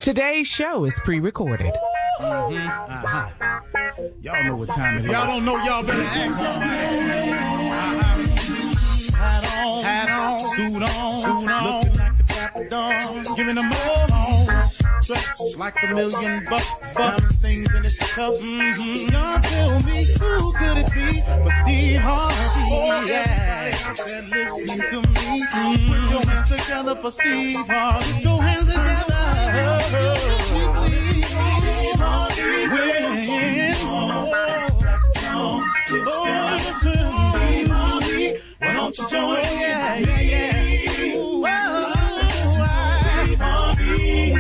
Today's show is pre-recorded. Y'all know what time it is. Y'all don't know, y'all better ask somebody. Hat on, suit on, looking like the Dapper Dawn, giving them all dressed like $1 million bucks, things in its cuffs. Now tell me, who could it be but Steve Harvey? Oh, yeah, everybody listening to me. Put your hands together for Steve Harvey. Put your hands together. Steve Harvey, listen, Steve Harvey, why don't you join? Yeah. Steve Harvey,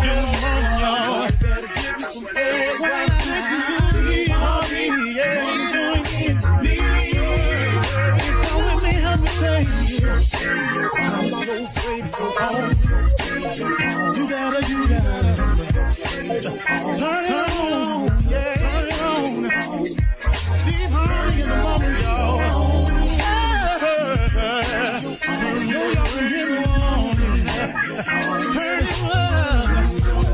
get on, y'all. Better give me some eggs. When I listen to Steve Harvey, yeah, join me. Come with me, help me say, I'm so afraid to go home. You gotta turn it on, yeah, turn it on. Steve Harvey in the moment, y'all. I know y'all can hear me on. Turn it up.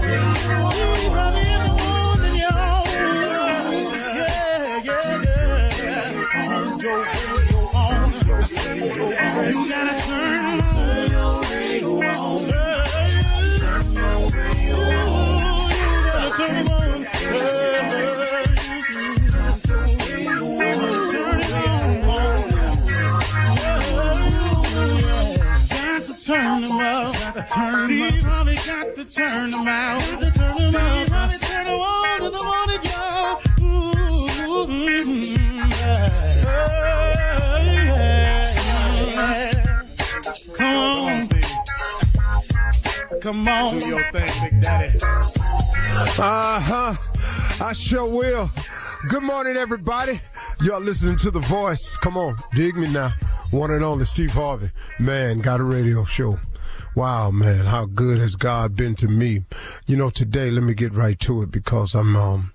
Steve Harvey in the morning, y'all. Yeah. You gotta turn your radio on. Turn it on. Turn them up, Steve Harvey got to turn them out. Steve Harvey turn them on in the morning, y'all. Come on, Steve. Come on, do your thing, Big Daddy. I sure will. Good morning, everybody. Y'all listening to The Voice. Come on, dig me now. One and only Steve Harvey. Man, got a radio show. Wow, man, how good has God been to me? You know, today, let me get right to it because I'm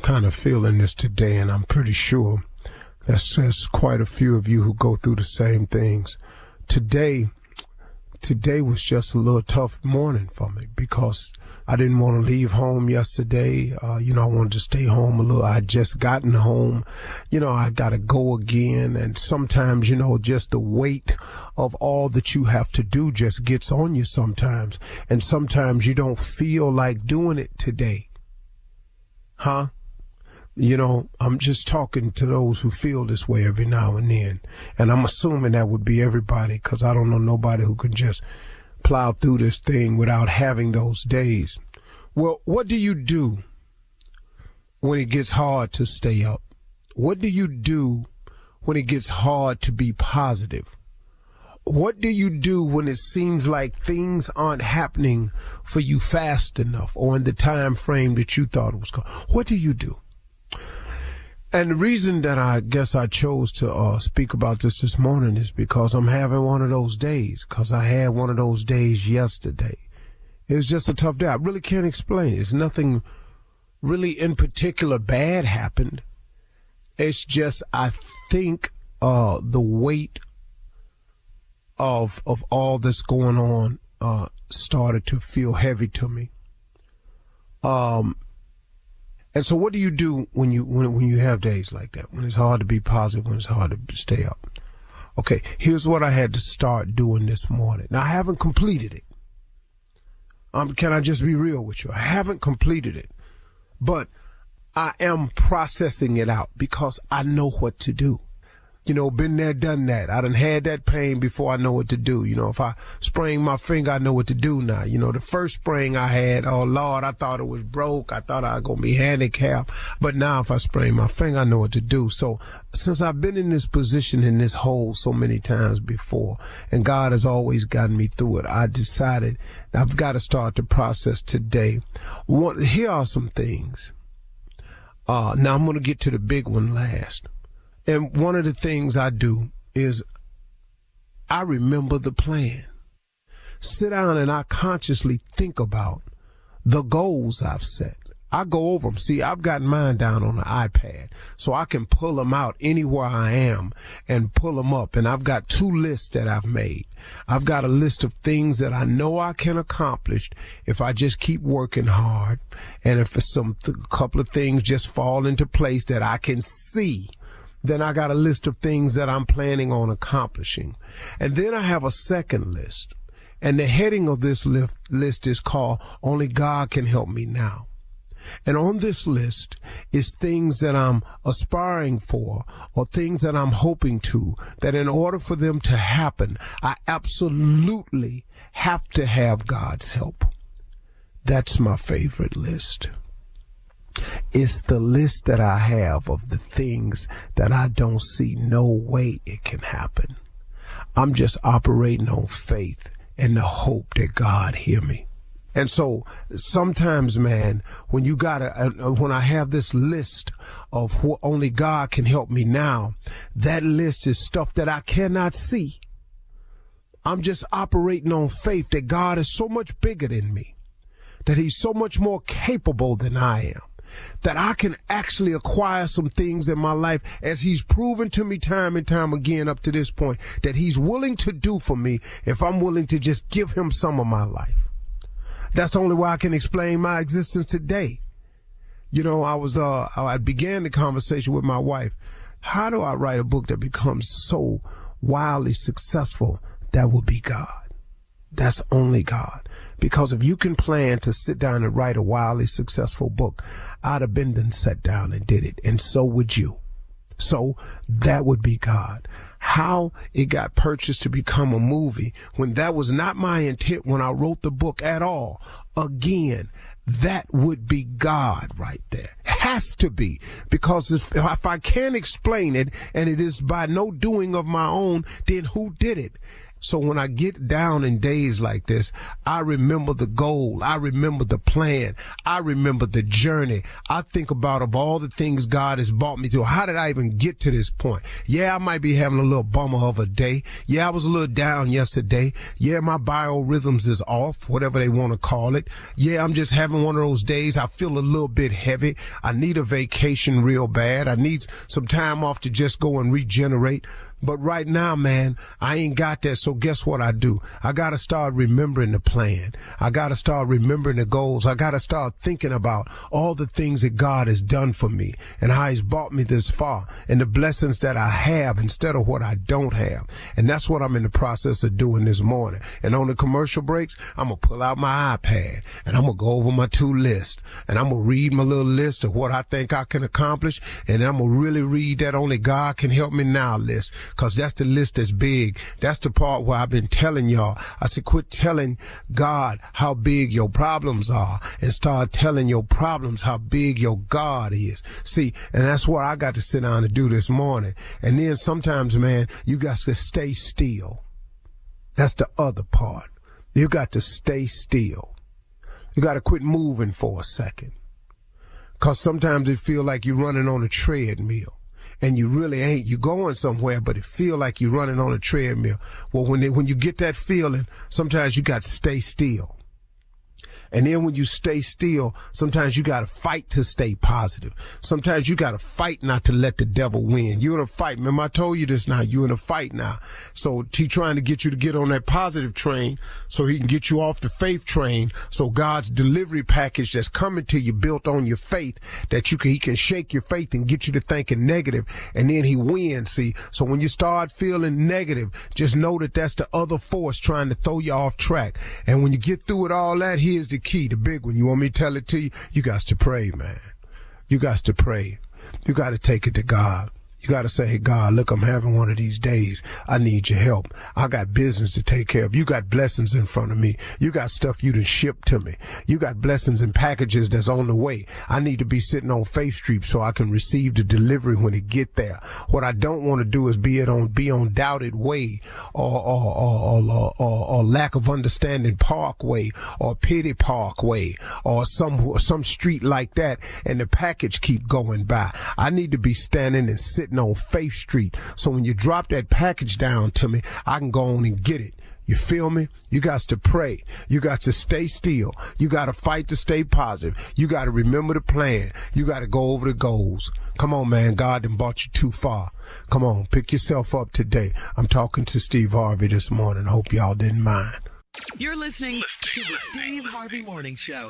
kind of feeling this today, and I'm pretty sure there's quite a few of you who go through the same things. Today was just a little tough morning for me because I didn't want to leave home yesterday. I wanted to stay home a little. I had just gotten home. I got to go again. And sometimes, just the weight of all that you have to do just gets on you sometimes. And sometimes you don't feel like doing it today. Huh? I'm just talking to those who feel this way every now and then. And I'm assuming that would be everybody because I don't know nobody who can just plow through this thing without having those days. Well, what do you do when it gets hard to stay up? What do you do when it gets hard to be positive? What do you do when it seems like things aren't happening for you fast enough or in the time frame that you thought it was going? What do you do? And the reason that I guess I chose to speak about this morning is because I'm having one of those days, because I had one of those days yesterday. It was just a tough day. I really can't explain it. It's nothing really in particular bad happened. It's just I think the weight of all that's going on started to feel heavy to me. And so what do you do when you have days like that, when it's hard to be positive, when it's hard to stay up? Okay, here's what I had to start doing this morning. Now, I haven't completed it. Can I just be real with you? I haven't completed it, but I am processing it out because I know what to do. Been there, done that. I done had that pain before I know what to do. If I sprain my finger, I know what to do now. The first sprain I had, oh Lord, I thought it was broke. I thought I was going to be handicapped. But now if I sprain my finger, I know what to do. So since I've been in this position, in this hole so many times before, and God has always gotten me through it, I decided I've got to start the process today. Here are some things. Now I'm going to get to the big one last. And one of the things I do is I remember the plan. Sit down and I consciously think about the goals I've set. I go over them. See, I've got mine down on the iPad, so I can pull them out anywhere I am and pull them up. And I've got 2 lists that I've made. I've got a list of things that I know I can accomplish if I just keep working hard. And if a couple of things just fall into place that I can see, then I got a list of things that I'm planning on accomplishing. And then I have a second list. And the heading of this list is called Only God Can Help Me Now. And on this list is things that I'm aspiring for or things that I'm hoping to, that in order for them to happen, I absolutely have to have God's help. That's my favorite list. It's the list that I have of the things that I don't see no way it can happen. I'm just operating on faith and the hope that God hear me. And so sometimes, man, when I have this list of what only God can help me now, that list is stuff that I cannot see. I'm just operating on faith that God is so much bigger than me, that he's so much more capable than I am, that I can actually acquire some things in my life, as he's proven to me time and time again up to this point, that he's willing to do for me if I'm willing to just give him some of my life. That's the only way I can explain my existence today. You know, I began the conversation with my wife. How do I write a book that becomes so wildly successful? That would be God. That's only God. Because if you can plan to sit down and write a wildly successful book, I'd have been done sat down and did it. And so would you. So that would be God. How it got purchased to become a movie when that was not my intent when I wrote the book at all. Again, that would be God right there. Has to be. Because if I can't explain it and it is by no doing of my own, then who did it? So when I get down in days like this, I remember the goal. I remember the plan. I remember the journey. I think about of all the things God has brought me through. How did I even get to this point? Yeah, I might be having a little bummer of a day. Yeah, I was a little down yesterday. Yeah, my biorhythms is off, whatever they want to call it. Yeah, I'm just having one of those days. I feel a little bit heavy. I need a vacation real bad. I need some time off to just go and regenerate. But right now, man, I ain't got that. So guess what I do? I got to start remembering the plan. I got to start remembering the goals. I got to start thinking about all the things that God has done for me and how he's brought me this far and the blessings that I have instead of what I don't have. And that's what I'm in the process of doing this morning. And on the commercial breaks, I'm going to pull out my iPad and I'm going to go over my 2 lists and I'm going to read my little list of what I think I can accomplish. And I'm going to really read that Only God Can Help Me Now list. Because that's the list that's big. That's the part where I've been telling y'all. I said, quit telling God how big your problems are and start telling your problems how big your God is. See, and that's what I got to sit down and do this morning. And then sometimes, man, you got to stay still. That's the other part. You got to stay still. You got to quit moving for a second. Because sometimes it feels like you're running on a treadmill. And you really ain't. You're going somewhere, but it feel like you're running on a treadmill. Well, when you get that feeling, sometimes you got to stay still. And then when you stay still, sometimes you got to fight to stay positive. Sometimes you got to fight not to let the devil win. You're in a fight. Remember, I told you this now. You're in a fight now. So he's trying to get you to get on that positive train so he can get you off the faith train. So God's delivery package that's coming to you built on your faith, that he can shake your faith and get you to thinking negative. And then he wins. See, so when you start feeling negative, just know that that's the other force trying to throw you off track. And when you get through it all that, here's the key, the big one. You want me to tell it to you? You got to pray, man. You got to pray. You got to take it to God. You got to say, hey, God, look, I'm having one of these days. I need your help. I got business to take care of. You got blessings in front of me. You got stuff you done shipped to me. You got blessings and packages that's on the way. I need to be sitting on Faith Street so I can receive the delivery when it get there. What I don't want to do is be on Doubted Way or Lack of Understanding Parkway or Pity Parkway or some street like that, and the package keep going by. I need to be standing and sitting on Faith Street. So when you drop that package down to me, I can go on and get it. You feel me? You got to pray. You got to stay still. You got to fight to stay positive. You got to remember the plan. You got to go over the goals. Come on, man. God done brought you too far. Come on, pick yourself up today. I'm talking to Steve Harvey this morning. I hope y'all didn't mind. You're listening to the Steve Harvey Morning Show.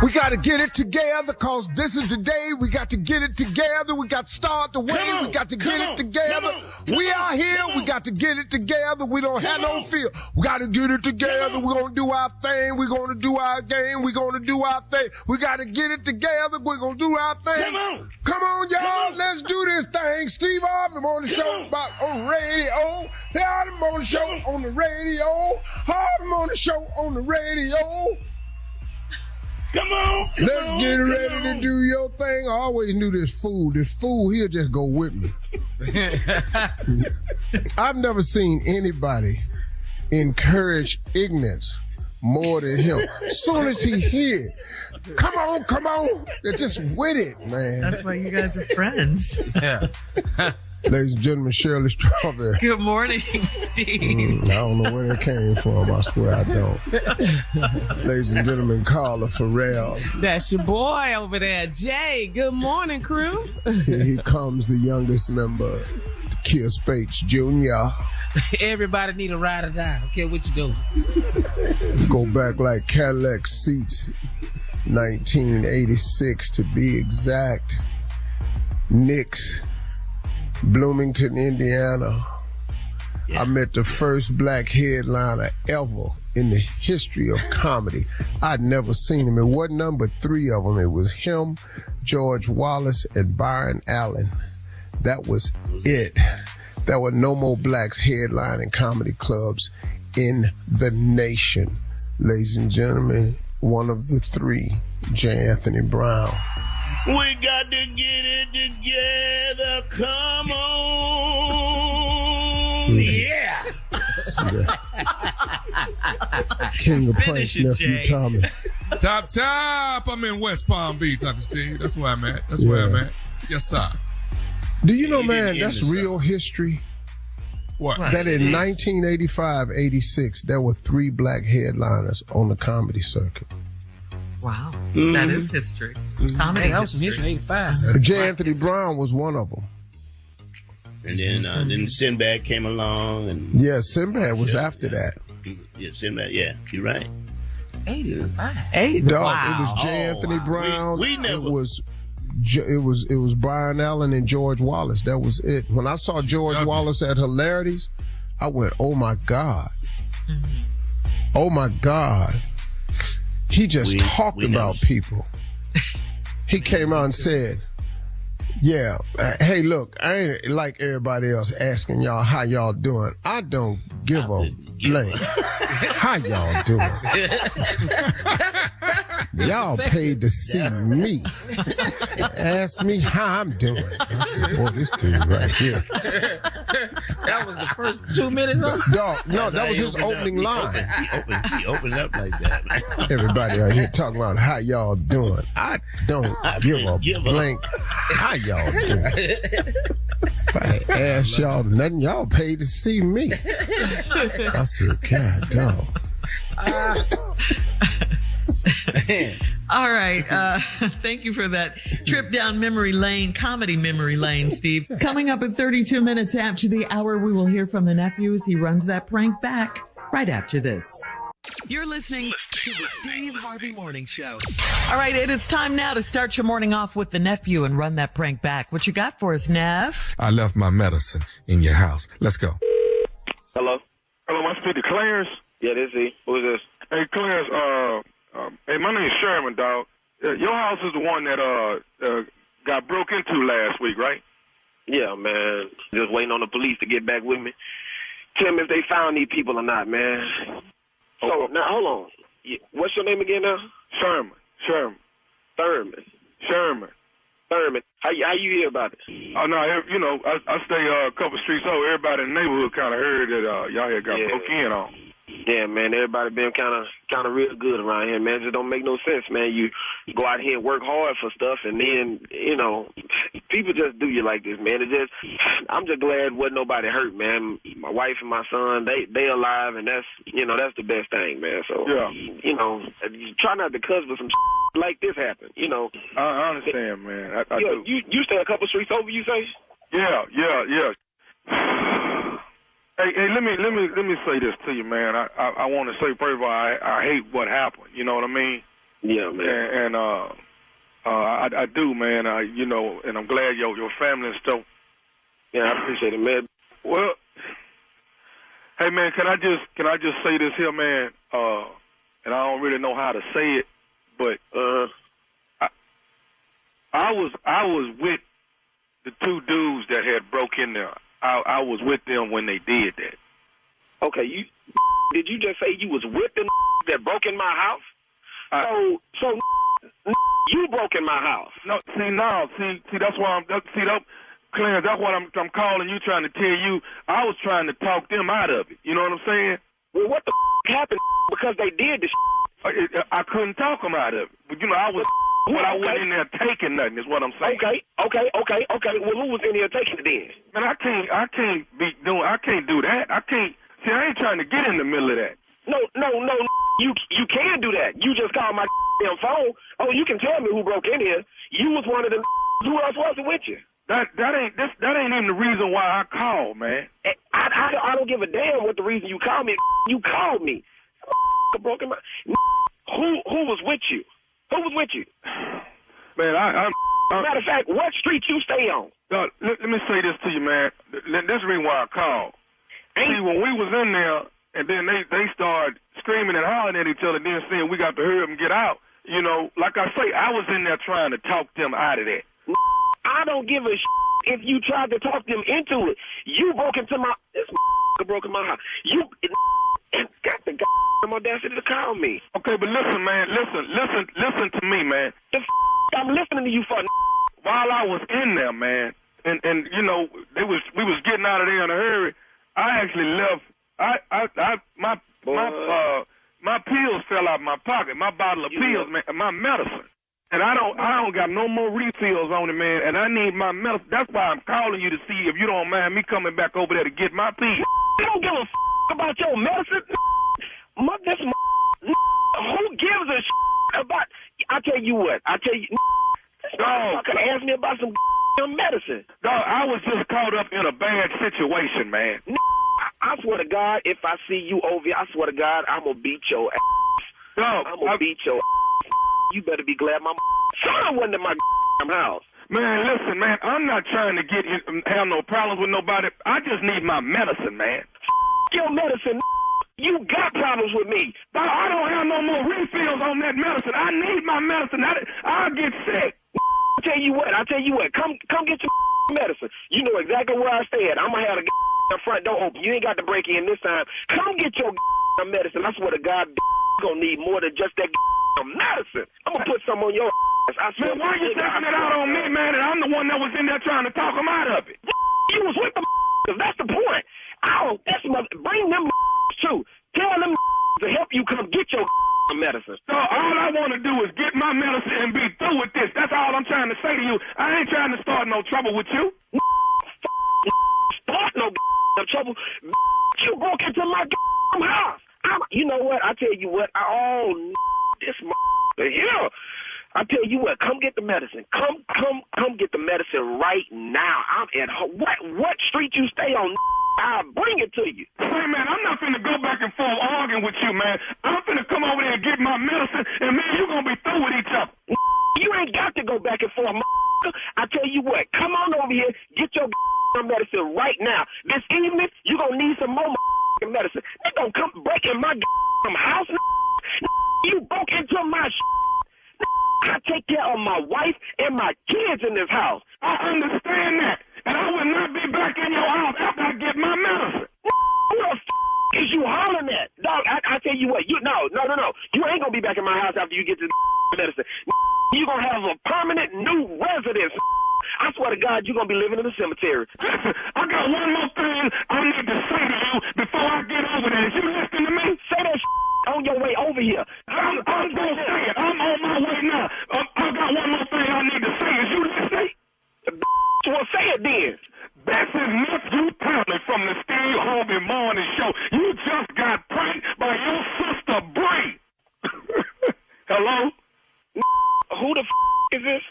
We got to get it together because this is the day. We got to get it together. We got to start the way. We got to get it together. We are here. We got to get it together. We don't have no fear. We got to get it together. We're going to do our thing. We're going to do our game. We're going to do our thing. We got to get it together. We're going to do our thing. Come on, y'all. Let's do this thing. Steve Harvey on the show on radio. I'm on the show on the radio. Harvey on the show on the radio. Come on. Let's get ready to do your thing. I always knew this fool, he'll just go with me. I've never seen anybody encourage ignorance more than him. As soon as he hear, come on, they're just with it, man. That's why you guys are friends. Yeah. Ladies and gentlemen, Shirley Strawberry. Good morning, Steve. I don't know where it came from. I swear I don't. Ladies and gentlemen, Carla Farrell. That's your boy over there, Jay. Good morning, crew. Here he comes, the youngest member, Kia Spates Jr. Everybody need a ride or die. I don't care what you do. Go back like Cadillac seats, 1986 to be exact. Knicks, Bloomington, Indiana. Yeah. I met the first black headliner ever in the history of comedy. I'd never seen him. It wasn't number three of them. It was him, George Wallace, and Byron Allen. That was it. There were no more blacks headlining comedy clubs in the nation. Ladies and gentlemen, one of the three, J. Anthony Brown. We got to get it together. Come on. Yeah. See that? King of Pranks, Nephew Tommy. Top. I'm in West Palm Beach, Dr. Steve. That's where I'm at. Where I'm at. Yes, sir. Do you know, man, that's real history? What? That in 1985-86, there were three black headliners on the comedy circuit. Wow. That is history. Comedy That was from history, 85. J. Anthony Brown was one of them. And then Sinbad came along. And yeah, Sinbad was after that. Yeah, Sinbad, yeah. You're right. 85. Dog, Wow. It was J. Anthony Brown. We never... It was Byron Allen and George Wallace. That was it. When I saw George Wallace at Hilarities, I went, oh my God. Oh my God. He just talked about people. He came out and said, yeah, hey, look, I ain't like everybody else asking y'all how y'all doing. I don't give a blank. How y'all doing? Y'all paid to see me. Ask me how I'm doing. I said, boy, this dude right here. That was the first 2 minutes of Dog, no, that was his opening line. He opened up like that. Everybody out here talking about how y'all doing. I don't give a blank how y'all doing. If I ask y'all nothing, y'all paid to see me. I said, God, dog. All right. Thank you for that trip down memory lane, comedy memory lane, Steve. Coming up at 32 minutes after the hour, we will hear from the nephew as he runs that prank back right after this. You're listening to the Steve Harvey Morning Show. All right, it is time now to start your morning off with the nephew and run that prank back. What you got for us, Nev? I left my medicine in your house. Let's go. Hello? Hello, am I speaking to Clarence? Yeah, this is he. Who is this? Hey, Clarence, hey, my name's Sherman, dog. Your house is the one that got broke into last week, right? Yeah, man. Just waiting on the police to get back with me. Tell me if they found these people or not, man. So, now, hold on. What's your name again now? Sherman. Thurman. How you hear about it? Oh, no, you know, I stay a couple streets over. Everybody in the neighborhood kind of heard that y'all had got broke in on. Yeah, man, everybody been kind of real good around here, man. It just don't make no sense, man. You go out here and work hard for stuff, and then, you know, people just do you like this, man. I'm just glad wasn't nobody hurt, man. My wife and my son, they alive, and that's the best thing, man. So, try not to cuss with some like this happen, I understand, man. I do. You stay a couple streets over, you say? Yeah. Hey, let me say this to you, man. I want to say first of all, I hate what happened. You know what I mean? Yeah, man. And I do, man. And I'm glad your family and stuff. Yeah, I appreciate it, man. Well, hey, man, can I just say this here, man? And I don't really know how to say it, but I was with the two dudes that had broke in there. I was with them when they did that. Okay, did you just say you was with the that broke in my house? So you broke in my house. No, see, that's why Clarence, that's what I'm calling you, trying to tell you. I was trying to talk them out of it. You know what I'm saying? Well, what the happened? Because they did this. I couldn't talk them out of it. But I was. But I wasn't in there taking nothing, is what I'm saying. Okay. Well, who was in there taking it then? Man, I can't do that. I ain't trying to get in the middle of that. No. You can do that. You just call my damn phone. Oh, you can tell me who broke in here. You was one of them. Who else was with you? That ain't even the reason why I called, man. I don't give a damn what the reason you called me. You called me. Broke in my. Who was with you? Who was with you? Man, matter of fact, what street you stay on? Let me say this to you, man. This is the reason why I called. See, when we was in there, and then they started screaming and hollering at each other, then saying we got to hurry up and get out. Like I say, I was in there trying to talk them out of that. I don't give a if you tried to talk them into it. You broke into this broke in my house. You got the audacity to call me. Okay, but listen, man. Listen to me, man. I'm listening to you for. While I was in there, man, and we was getting out of there in a hurry. I actually left. My pills fell out of my pocket. My bottle of pills, man, my medicine. And I don't got no more refills on it, man. And I need my medicine. That's why I'm calling you to see if you don't mind me coming back over there to get my pills. I don't give a about your medicine. Who gives a about? I tell you what. Could ask me about some medicine. Dog, I was just caught up in a bad situation, man. I swear to God, if I see you over here, I swear to God, I'm gonna beat your ass. Dog, I'm gonna beat your ass. You better be glad my son wasn't in my house. Man, listen, man, I'm not trying to have no problems with nobody. I just need my medicine, man. Your medicine. You got problems with me. Dog, I don't have no more refills on that medicine. I need my medicine. I'll get sick. I tell you what. Come get your medicine. You know exactly where I stay at. I'm gonna have the front door open. You ain't got to break in this time. Come get your medicine. I swear to God, gonna need more than just that medicine. I'm gonna put some on your ass. I swear. Man, why you taking it out on me, man? And I'm the one that was in there trying to talk him out of it. You was with the. That's the point. Bring them too. Tell them to help you come get your medicine. So all I want to do is get my medicine and be through with this. That's all I'm trying to say to you. I ain't trying to start no trouble with you. Start no trouble. You broke into my house. You know what? I tell you what. This here. I tell you what. Come get the medicine. Come get the medicine right now. I'm at what street you stay on? I'll bring it to you. Hey, man, I'm not finna go back and forth arguing with you, man. I'm finna come over there and get my medicine, and, man, you're gonna be through with each other. You ain't got to go back and forth, I tell you what, come on over here, get your medicine right now. This evening, you're gonna need some more medicine. They gonna come break in my house. You broke into my I take care of my wife and my kids in this house. I understand that. And I will not be back in your house after I get my medicine. Who the is you hollering at? Dog, I tell you what, no. You ain't gonna be back in my house after you get this medicine. You gonna have a permanent new residence. I swear to God, you're gonna be living in the cemetery. Listen, I got one more thing I need to say to you before I get over there. Is you listening to me? Say that on your way over here. I'm gonna say it. I'm on my way now. I got one more thing I need to say. Is you listening? Hello? Who the is this?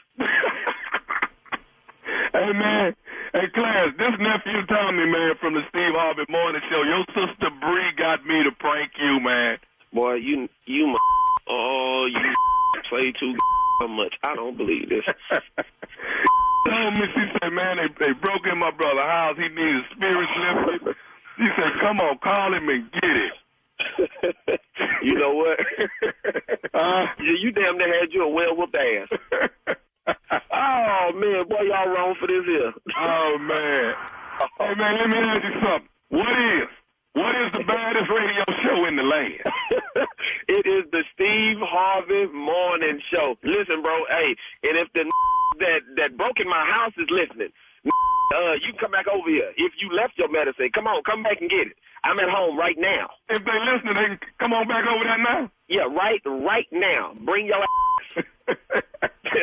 Hey, man. Hey, Clarence, this Nephew Tommy, man, from the Steve Harvey Morning Show. Your sister Bree got me to prank you, man. Boy, you play too much. I don't believe this. Told me, she said, man, they broke in my brother's house. He needs spirits lifted. She said, come on, call him and get it. You know what? You damn near had you a well-whooped ass. Oh, man, boy, y'all wrong for this here. Oh, man. Hey, man, let me ask you something. What is the baddest radio show in the land? It is the Steve Harvey Morning Show. Listen, bro, hey, and if the that broke in my house is listening, you come back over here. If you left your medicine, come back and get it. I'm at home right now. If they listening, they can come on back over there now? Yeah, right now. Bring your ass.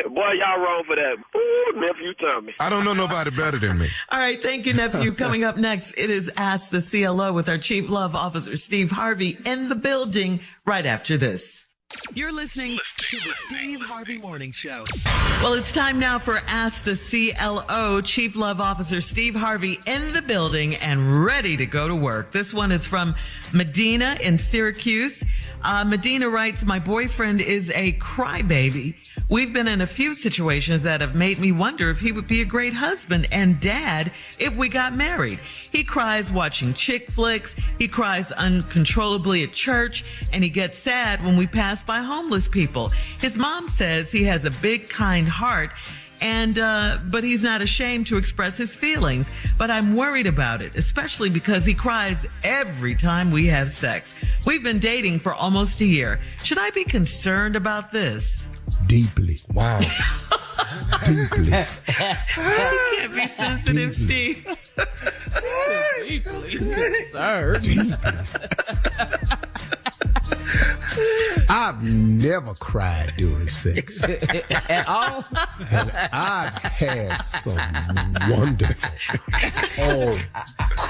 Boy, y'all wrong for that. Ooh, Nephew Tommy. I don't know nobody better than me. All right, thank you, Nephew. Coming up next, it is Ask the CLO with our Chief Love Officer, Steve Harvey, in the building right after this. You're listening to the Steve Harvey Morning Show. Well, it's time now for Ask the CLO. Chief Love Officer Steve Harvey in the building and ready to go to work. This one is from Medina in Syracuse. Medina writes, my boyfriend is a crybaby. We've been in a few situations that have made me wonder if he would be a great husband and dad if we got married. He cries watching chick flicks. He cries uncontrollably at church, and he gets sad when we pass by homeless people. His mom says he has a big, kind heart, and but he's not ashamed to express his feelings. But I'm worried about it, especially because he cries every time we have sex. We've been dating for almost a year. Should I be concerned about this? Deeply. Wow. Deeply. You can't be sensitive, Steve. Deeply concerned. I've never cried during sex. At all? And I've had some wonderful,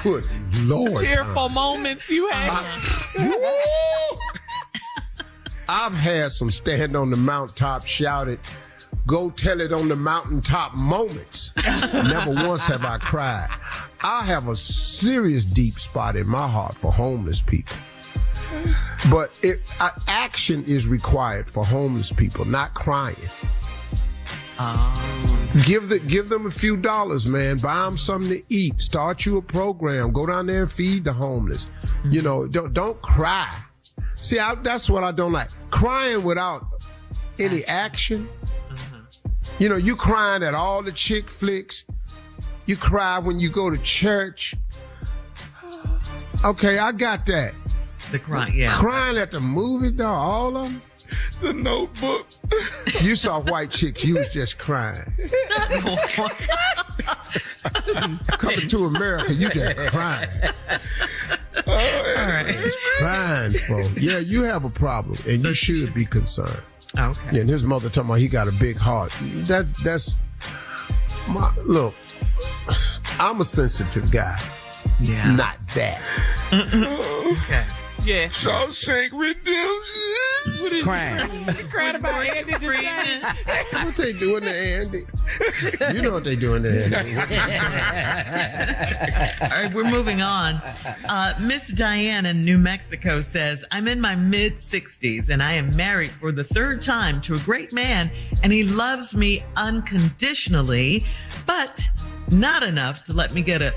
good Lord, Cheerful moments you had. I've had some stand on the mountaintop, shouted, go tell it on the mountaintop moments. Never once have I cried. I have a serious deep spot in my heart for homeless people. But action is required for homeless people, not crying. Give them a few dollars, man. Buy them something to eat. Start you a program. Go down there and feed the homeless. You know, don't cry. See, that's what I don't like. Crying without any action. You know, you crying at all the chick flicks. You cry when you go to church. Okay, I got that. The crying, yeah. Crying at the movie, dog, all of them. The Notebook. You saw white chicks, you was just crying. Coming to America, you just crying. All right. Crying, folks. Yeah, you have a problem, and you should be concerned. Okay. Yeah, and his mother talking about he got a big heart. That's my look. I'm a sensitive guy. Yeah. Not that. Okay. Yeah. Shawshank Redemption. What is crying? Cried about Andy today. What they doing to Andy? You know what they doing to Andy. All right, we're moving on. Miss Diane in New Mexico says, I'm in my mid-60s and I am married for the third time to a great man, and he loves me unconditionally, but not enough to let me get a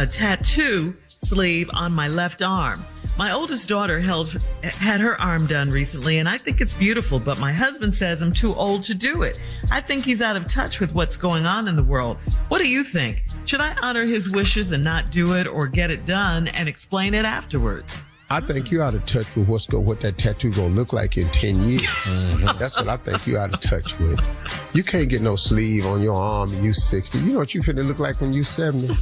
tattoo sleeve on my left arm. My oldest daughter had her arm done recently, and I think it's beautiful, but my husband says I'm too old to do it. I think he's out of touch with what's going on in the world. What do you think? Should I honor his wishes and not do it, or get it done and explain it afterwards? I think you're out of touch with what that tattoo gonna look like in 10 years. That's what I think you're out of touch with. You can't get no sleeve on your arm and you 60. You know what you finna look like when you 70?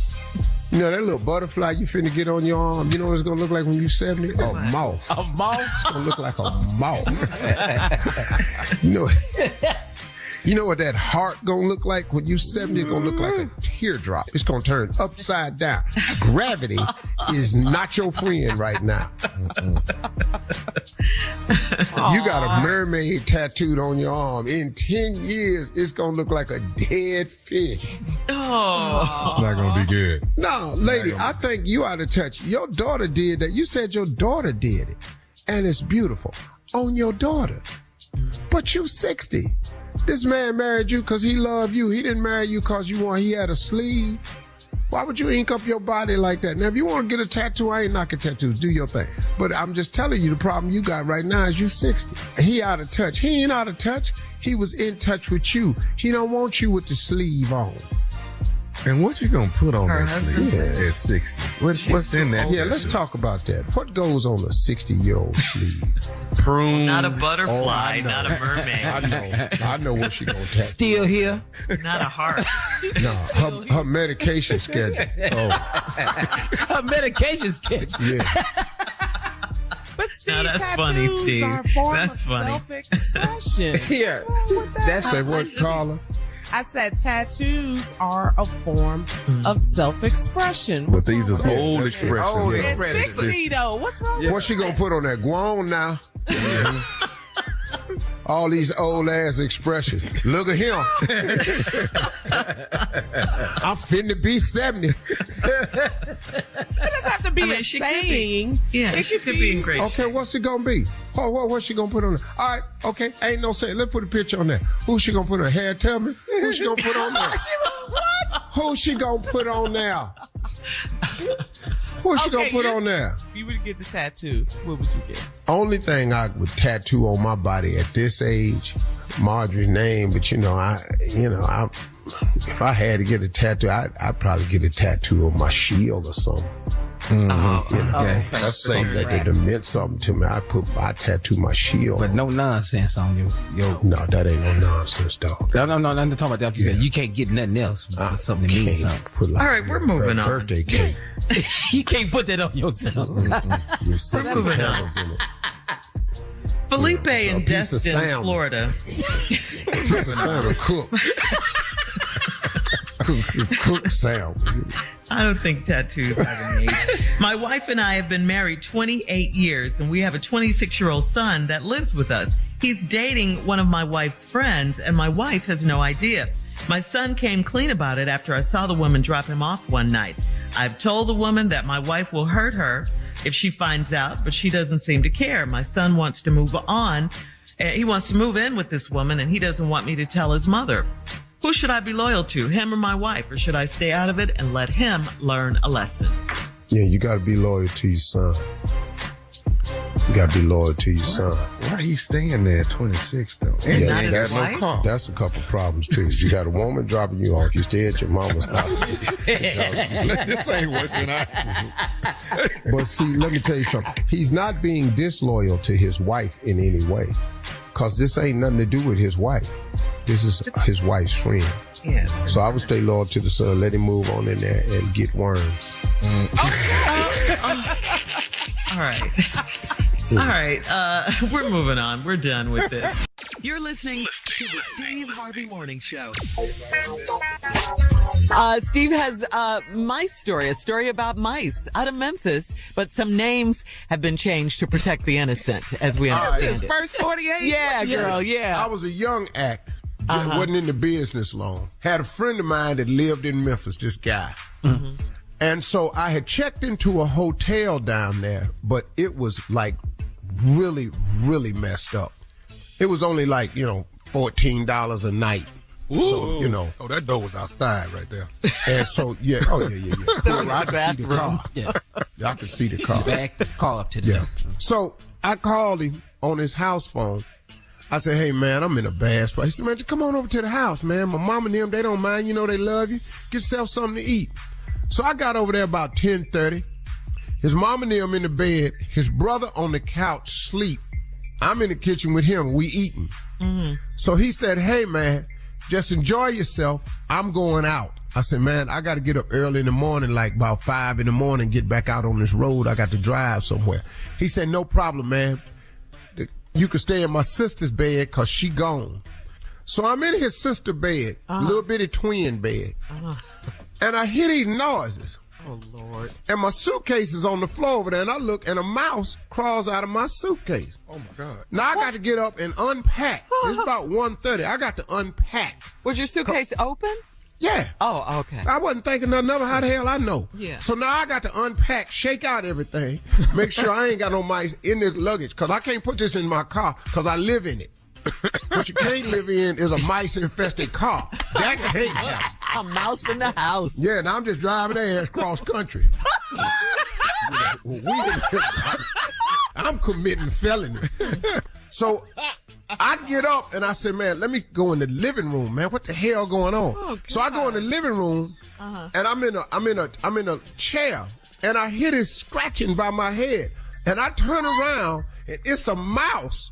You know that little butterfly you finna get on your arm, you know what it's gonna look like when you 70? A moth. A moth? It's gonna look like a moth. You know, You know what that heart gonna look like when you 70? It's gonna look like a teardrop. It's gonna turn upside down. Gravity is not your friend right now. You got a mermaid tattooed on your arm. In 10 years, it's gonna look like a dead fish. Oh. Not gonna be good. No, lady, I think you ought to touch. Your daughter did that. You said your daughter did it. And it's beautiful. On your daughter. But you 60. This man married you because he loved you. He didn't marry you because he had a sleeve. Why would you ink up your body like that? Now, if you want to get a tattoo, I ain't knocking tattoos. Do your thing. But I'm just telling you, the problem you got right now is you 60. He out of touch. He ain't out of touch. He was in touch with you. He don't want you with the sleeve on. And what you gonna put on Her that sleeve at 60? What's in that? Yeah, let's talk about that. What goes on a 60-year-old sleeve? Prune. Not a butterfly, not a mermaid. I know what she gonna tattoo. Still here. Not a heart. No, her medication schedule. Oh, Her medication schedule. yeah. But Steve, Now that's tattoos funny, Steve. are a form That's of funny. self-expression. Here. What's wrong with that? Say what, Carla? I said tattoos are a form of self-expression. But What's these wrong is with old that? expressions. Old Yeah. expressions. It's 60 though. What's wrong with What she gonna put on that? Go on now. All these old ass expressions. Look at him. I'm finna be 70. it? doesn't have to be a she could saying. be. Yeah, It she could be in great Okay, what's it gonna be? What's she gonna put on there? All right, okay, ain't no saying. Let's put a picture on there. Who's she gonna put on hair? Tell me. Who's she gonna put on there? What? Who's she gonna put on there? Who's she gonna put on there? If you were to get the tattoo, what would you get? Only thing I would tattoo on my body at this age, Marjorie's name, but if I had to get a tattoo, I'd probably get a tattoo on my shield or something. Okay. That's something that meant something to me. I tattoo my shield. But no nonsense on you. No, that ain't no nonsense, dog. No, I'm not talking about that. I'm just saying you can't get nothing else. Something that means something. Put like All right, we're moving on. Birthday cake. You can't put that on yourself. With 60 moving on. candles in it. Felipe in piece of Destin, salmon. Florida. Piece of salmon cooked salmon. I don't think tattoos have an age. My wife and I have been married 28 years, and we have a 26-year-old son that lives with us. He's dating one of my wife's friends, and my wife has no idea. My son came clean about it after I saw the woman drop him off one night. I've told the woman that my wife will hurt her if she finds out, but she doesn't seem to care. My son wants to move on. He wants to move in with this woman, and he doesn't want me to tell his mother. Who should I be loyal to, him or my wife, or should I stay out of it and let him learn a lesson? Yeah, you got to be loyal to your son. You got to be loyal to your son. Why he staying there at 26 though? And Yeah, he ain't his got wife? no car. That's a couple problems too. You got a woman dropping you off. You stay at your mama's house. This ain't working out. But see, let me tell you something. He's not being disloyal to his wife in any way. Because this ain't nothing to do with his wife. This is his wife's friend. Yeah. So I would stay loyal to the son, let him move on in there and get worms. All right. All right. We're moving on. We're done with this. You're listening to the Steve Harvey Morning Show. Steve has mice story, a story about mice out of Memphis, but some names have been changed to protect the innocent, as we understand it. First 48? Yeah, girl, yeah. I was a young act. Wasn't in the business long. Had a friend of mine that lived in Memphis, this guy. Mm-hmm. And so I had checked into a hotel down there, but it was like really, really messed up. It was only like, $14 a night. Ooh. So, Oh, that door was outside right there. And so, yeah. Oh, yeah. Well, I could see the car. Yeah. I could see the car. Back the car up to the Yeah. So I called him on his house phone. I said, hey, man, I'm in a bad spot. He said, man, just come on over to the house, man. My mom and them, they don't mind. They love you. Get yourself something to eat. So I got over there about 10:30. His mom and them in the bed. His brother on the couch sleep. I'm in the kitchen with him. We eating. Mm-hmm. So he said, hey, man, just enjoy yourself. I'm going out. I said, man, I got to get up early in the morning, like about 5 in the morning, get back out on this road. I got to drive somewhere. He said, no problem, man. You can stay in my sister's bed because she gone. So I'm in his sister bed, little bitty twin bed. And I hear these noises. Oh, Lord. And my suitcase is on the floor over there, and I look, and a mouse crawls out of my suitcase. Oh, my God. Now, I got to get up and unpack. It's about 1:30. I got to unpack. Was your suitcase open? Yeah. Oh, okay. I wasn't thinking nothing of it. How the hell I know? Yeah. So now I got to unpack, shake out everything, make sure I ain't got no mice in this luggage, because I can't put this in my car, because I live in it. What you can't live in is a mice-infested car. That ain't happen. A mouse in the house. Yeah, now I'm just driving their ass cross country. I'm committing felonies. So I get up and I say, man, let me go in the living room, man. What the hell going on? Oh, so I go in the living room and I'm in a chair and I hear this scratching by my head. And I turn around and it's a mouse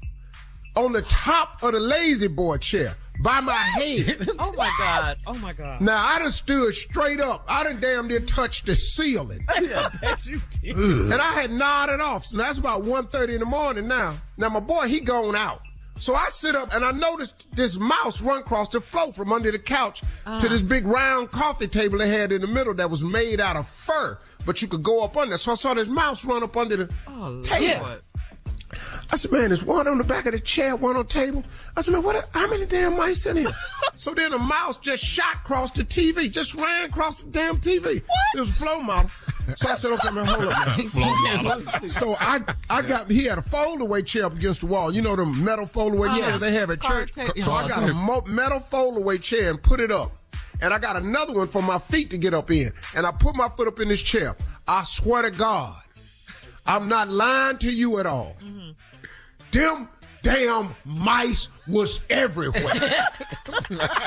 on the top of the lazy boy chair by my head. Oh my God. Oh my God. Now I done stood straight up. I done damn near touched the ceiling. I bet you did. And I had nodded off. So that's about 1:30 in the morning now. Now my boy, he gone out. So I sit up and I noticed this mouse run across the floor from under the couch to this big round coffee table they had in the middle that was made out of fur, but you could go up under. So I saw this mouse run up under the table. Lord. I said, man, there's one on the back of the chair, one on the table. I said, man, how many damn mice in here? So then a mouse just shot across the TV, just ran across the damn TV. What? It was a flow model. So I said, okay, man, hold up, man. Flow model. So he had a fold-away chair up against the wall. You know the metal fold-away chairs they have at church? So I got a metal fold-away chair and put it up. And I got another one for my feet to get up in. And I put my foot up in this chair. I swear to God, I'm not lying to you at all. Mm-hmm. Them damn mice was everywhere.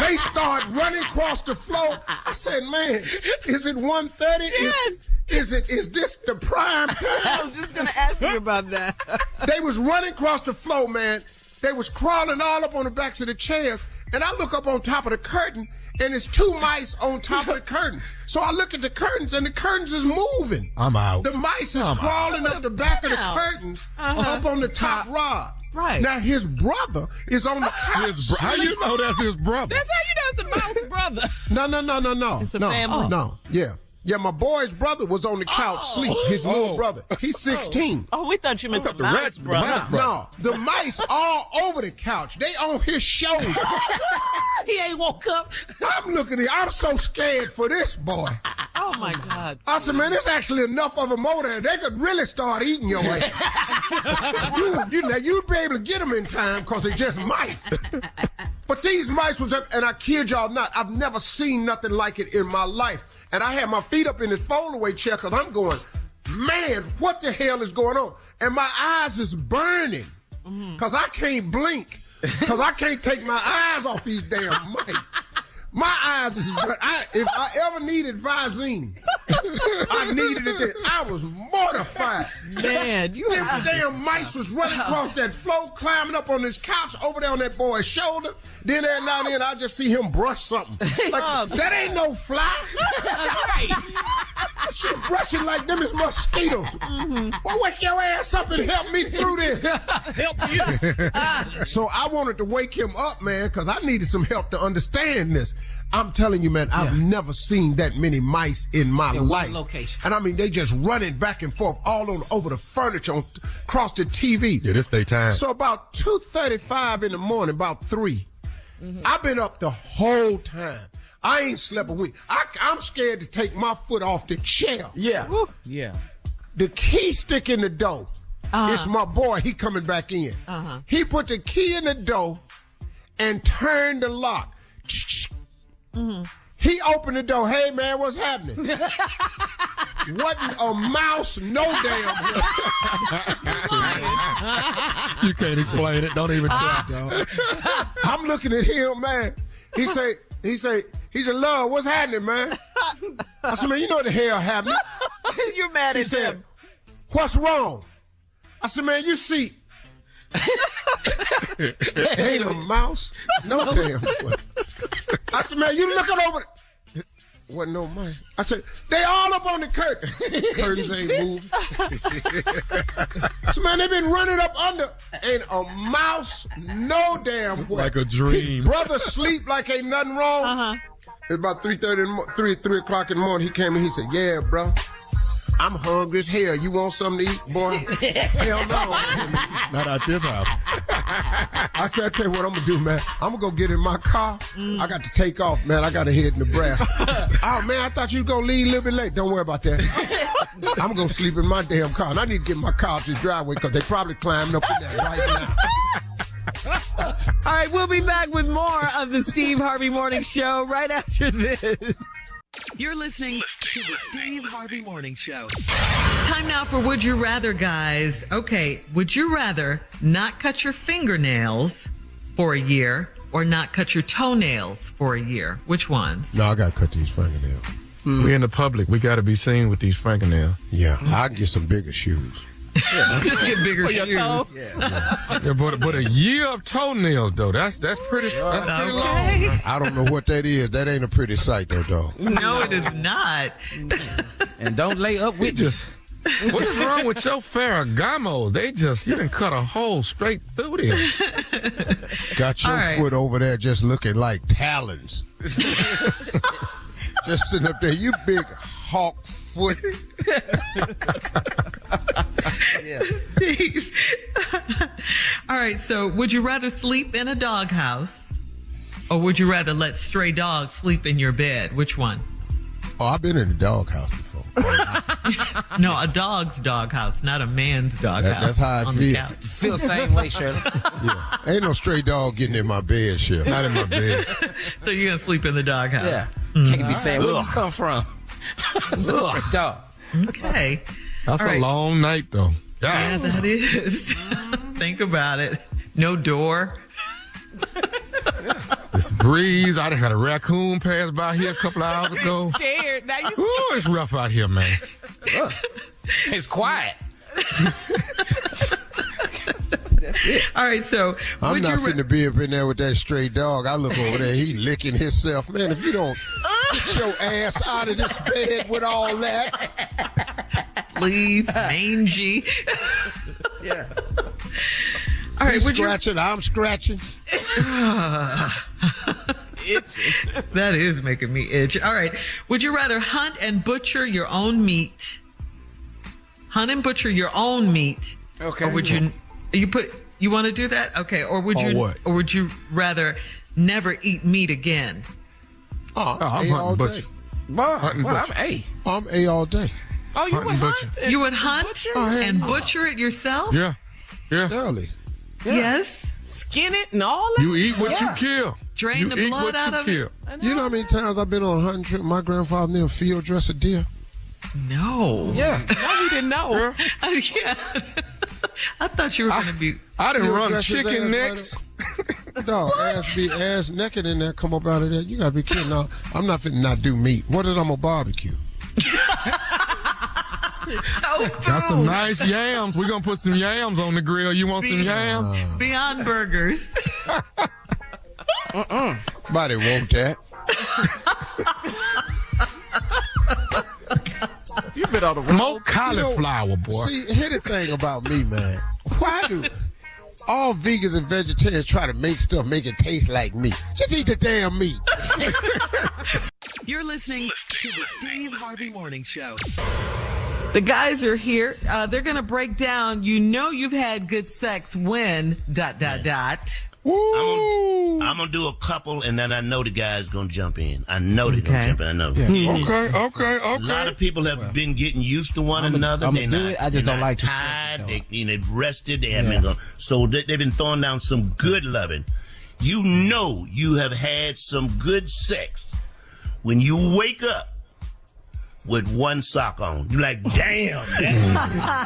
They started running across the floor. I said, man, is it 1:30? Yes. Is this the prime time? I was just going to ask you about that. They was running across the floor, man. They was crawling all up on the backs of the chairs. And I look up on top of the curtain, and it's two mice on top of the curtain. So I look at the curtains, and the curtains is moving. I'm out. The mice is crawling up the back of the curtains, up on the top rod. Right. Now his brother is on the couch. How you know that's his brother? That's how you know it's the mouse brother. No. It's a family. No. Yeah, my boy's brother was on the couch sleep. His little brother. He's 16. Oh, we thought you meant the mouse brother. No, the mice all over the couch. They on his shoulder. He ain't woke up. I'm looking at him. I'm so scared for this boy. Oh, my God. I said, man, there's actually enough of them over there. They could really start eating your ass. You'd be able to get them in time because they're just mice. But these mice was up, and I kid y'all not, I've never seen nothing like it in my life. And I had my feet up in this fold-away chair because I'm going, man, what the hell is going on? And my eyes is burning because I can't blink because I can't take my eyes off these damn mice. My eyes is burning. If I ever needed Visine, I needed it then. I was mortified. Man, Them damn mice was running across that floor, climbing up on this couch over there on that boy's shoulder. Then every now and then I just see him brush something. Like, that ain't no fly. She brushing like them is mosquitoes. Well, wake your ass up and help me through this. Help you. So I wanted to wake him up, man, because I needed some help to understand this. I'm telling you, man, I've never seen that many mice in my life. One location. And I mean, they just running back and forth all over the furniture, across the TV. Yeah, this day time. So about 2:35 in the morning, about 3, I've been up the whole time. I ain't slept a wink. I'm scared to take my foot off the chair. Yeah. Yeah. The key stick in the door. It's my boy. He coming back in. He put the key in the door and turned the lock. He opened the door. Hey, man, what's happening? Wasn't a mouse, no damn. You can't explain it. Don't even try, dog. I'm looking at him, man. He said, love, what's happening, man? I said, man, you know what the hell happened. You're mad He at said, him. what's wrong? I said, man, you see. Ain't a mouse, no damn. I said, man, you looking over. wasn't no mice. I said, they all up on the curtain. Curtains ain't moving. So, man, they been running up under. Ain't a mouse, no damn way. Like a dream. Brother sleep like ain't nothing wrong. Uh-huh. It's about 3 o'clock in the morning. He came and he said, yeah, bro. I'm hungry as hell. You want something to eat, boy? Hell no. Not at this house. I said, I tell you what I'm going to do, man. I'm going to go get in my car. I got to take off, man. I got to head to Nebraska. Oh, man, I thought you was going to leave a little bit late. Don't worry about that. I'm going to sleep in my damn car. And I need to get my car out to the driveway because they probably climbing up in there right now. All right, we'll be back with more of the Steve Harvey Morning Show right after this. You're listening to the Steve Harvey Morning Show. Time now for Would You Rather, guys. Okay, would you rather not cut your fingernails for a year or not cut your toenails for a year? Which ones? No, I got to cut these fingernails. We in the public. We got to be seen with these fingernails. Yeah, I can get some bigger shoes. Just get bigger shoes. Yeah, but a year of toenails, though, that's pretty long. I don't know what that is. That ain't a pretty sight, though, dog. No, it is not. And don't lay up with Just what is wrong with your Ferragamos? You done cut a hole straight through them. Got your foot over there just looking like talons. Just sitting up there, you big hawk foot. Steve. All right, so would you rather sleep in a doghouse or would you rather let stray dogs sleep in your bed? Which one? Oh, I've been in a doghouse before. No, a dog's doghouse, not a man's doghouse. That's how I feel. Feel the same way, Shirley. Yeah. Ain't no stray dog getting in my bed, Shirley. Not in my bed. So you're going to sleep in the doghouse? Yeah. Can't be saying, where you come from? Ugh, dog. Okay. That's All a right. long night, though. Yeah, that is. Think about it. No door. This breeze. I done had a raccoon pass by here a couple of hours ago. Scared. Now you Ooh, it's rough out here, man. It's quiet. All right, so I'm not finna be up in there with that stray dog. I look over there, he licking himself. Man, if you don't get your ass out of this bed with all that. Please, mangy. Yeah. All right, He's would scratching, I'm scratching. That is making me itch. All right. Would you rather hunt and butcher your own meat? Hunt and butcher your own meat. Okay. Or would you want to do that? Okay. Or would you rather never eat meat again? I'm hunting all butcher. day. I'm I'm A all day. Oh, you would hunt? You would hunt and butcher it yourself? Yeah. Shirley. Yes. Skin it and all that? You eat what you kill. Drain you the eat blood what out you of kill. it? You know how many times I've been on a hunting trip? My grandfather and them field dress a deer. No. Yeah. No, we didn't know. Yeah. I thought you were going to be. I didn't Field run dress his chicken ass necks. Dog, ass naked in there, come up out of there. You gotta be kidding. No, I'm not finna not do meat. What is I'm gonna barbecue? Got some nice yams. We're going to put some yams on the grill. You want some yams? Beyond Burgers. Nobody want that. You been on the smoked cauliflower, boy. See, here's the thing about me, man. Why do all vegans and vegetarians try to make it taste like meat? Just eat the damn meat. You're listening to the Steve Harvey Morning Show. The guys are here. They're going to break down. You know you've had good sex when ... Woo! I'm gonna do a couple, and then I know the guy's gonna jump in. I know they're gonna jump in. I know. Yeah. Okay. A lot of people have been getting used to one another. They're not. I just don't like tired. They've rested. They haven't been going. So they've been throwing down some good loving. You know you have had some good sex when you wake up with one sock on. You're like, damn,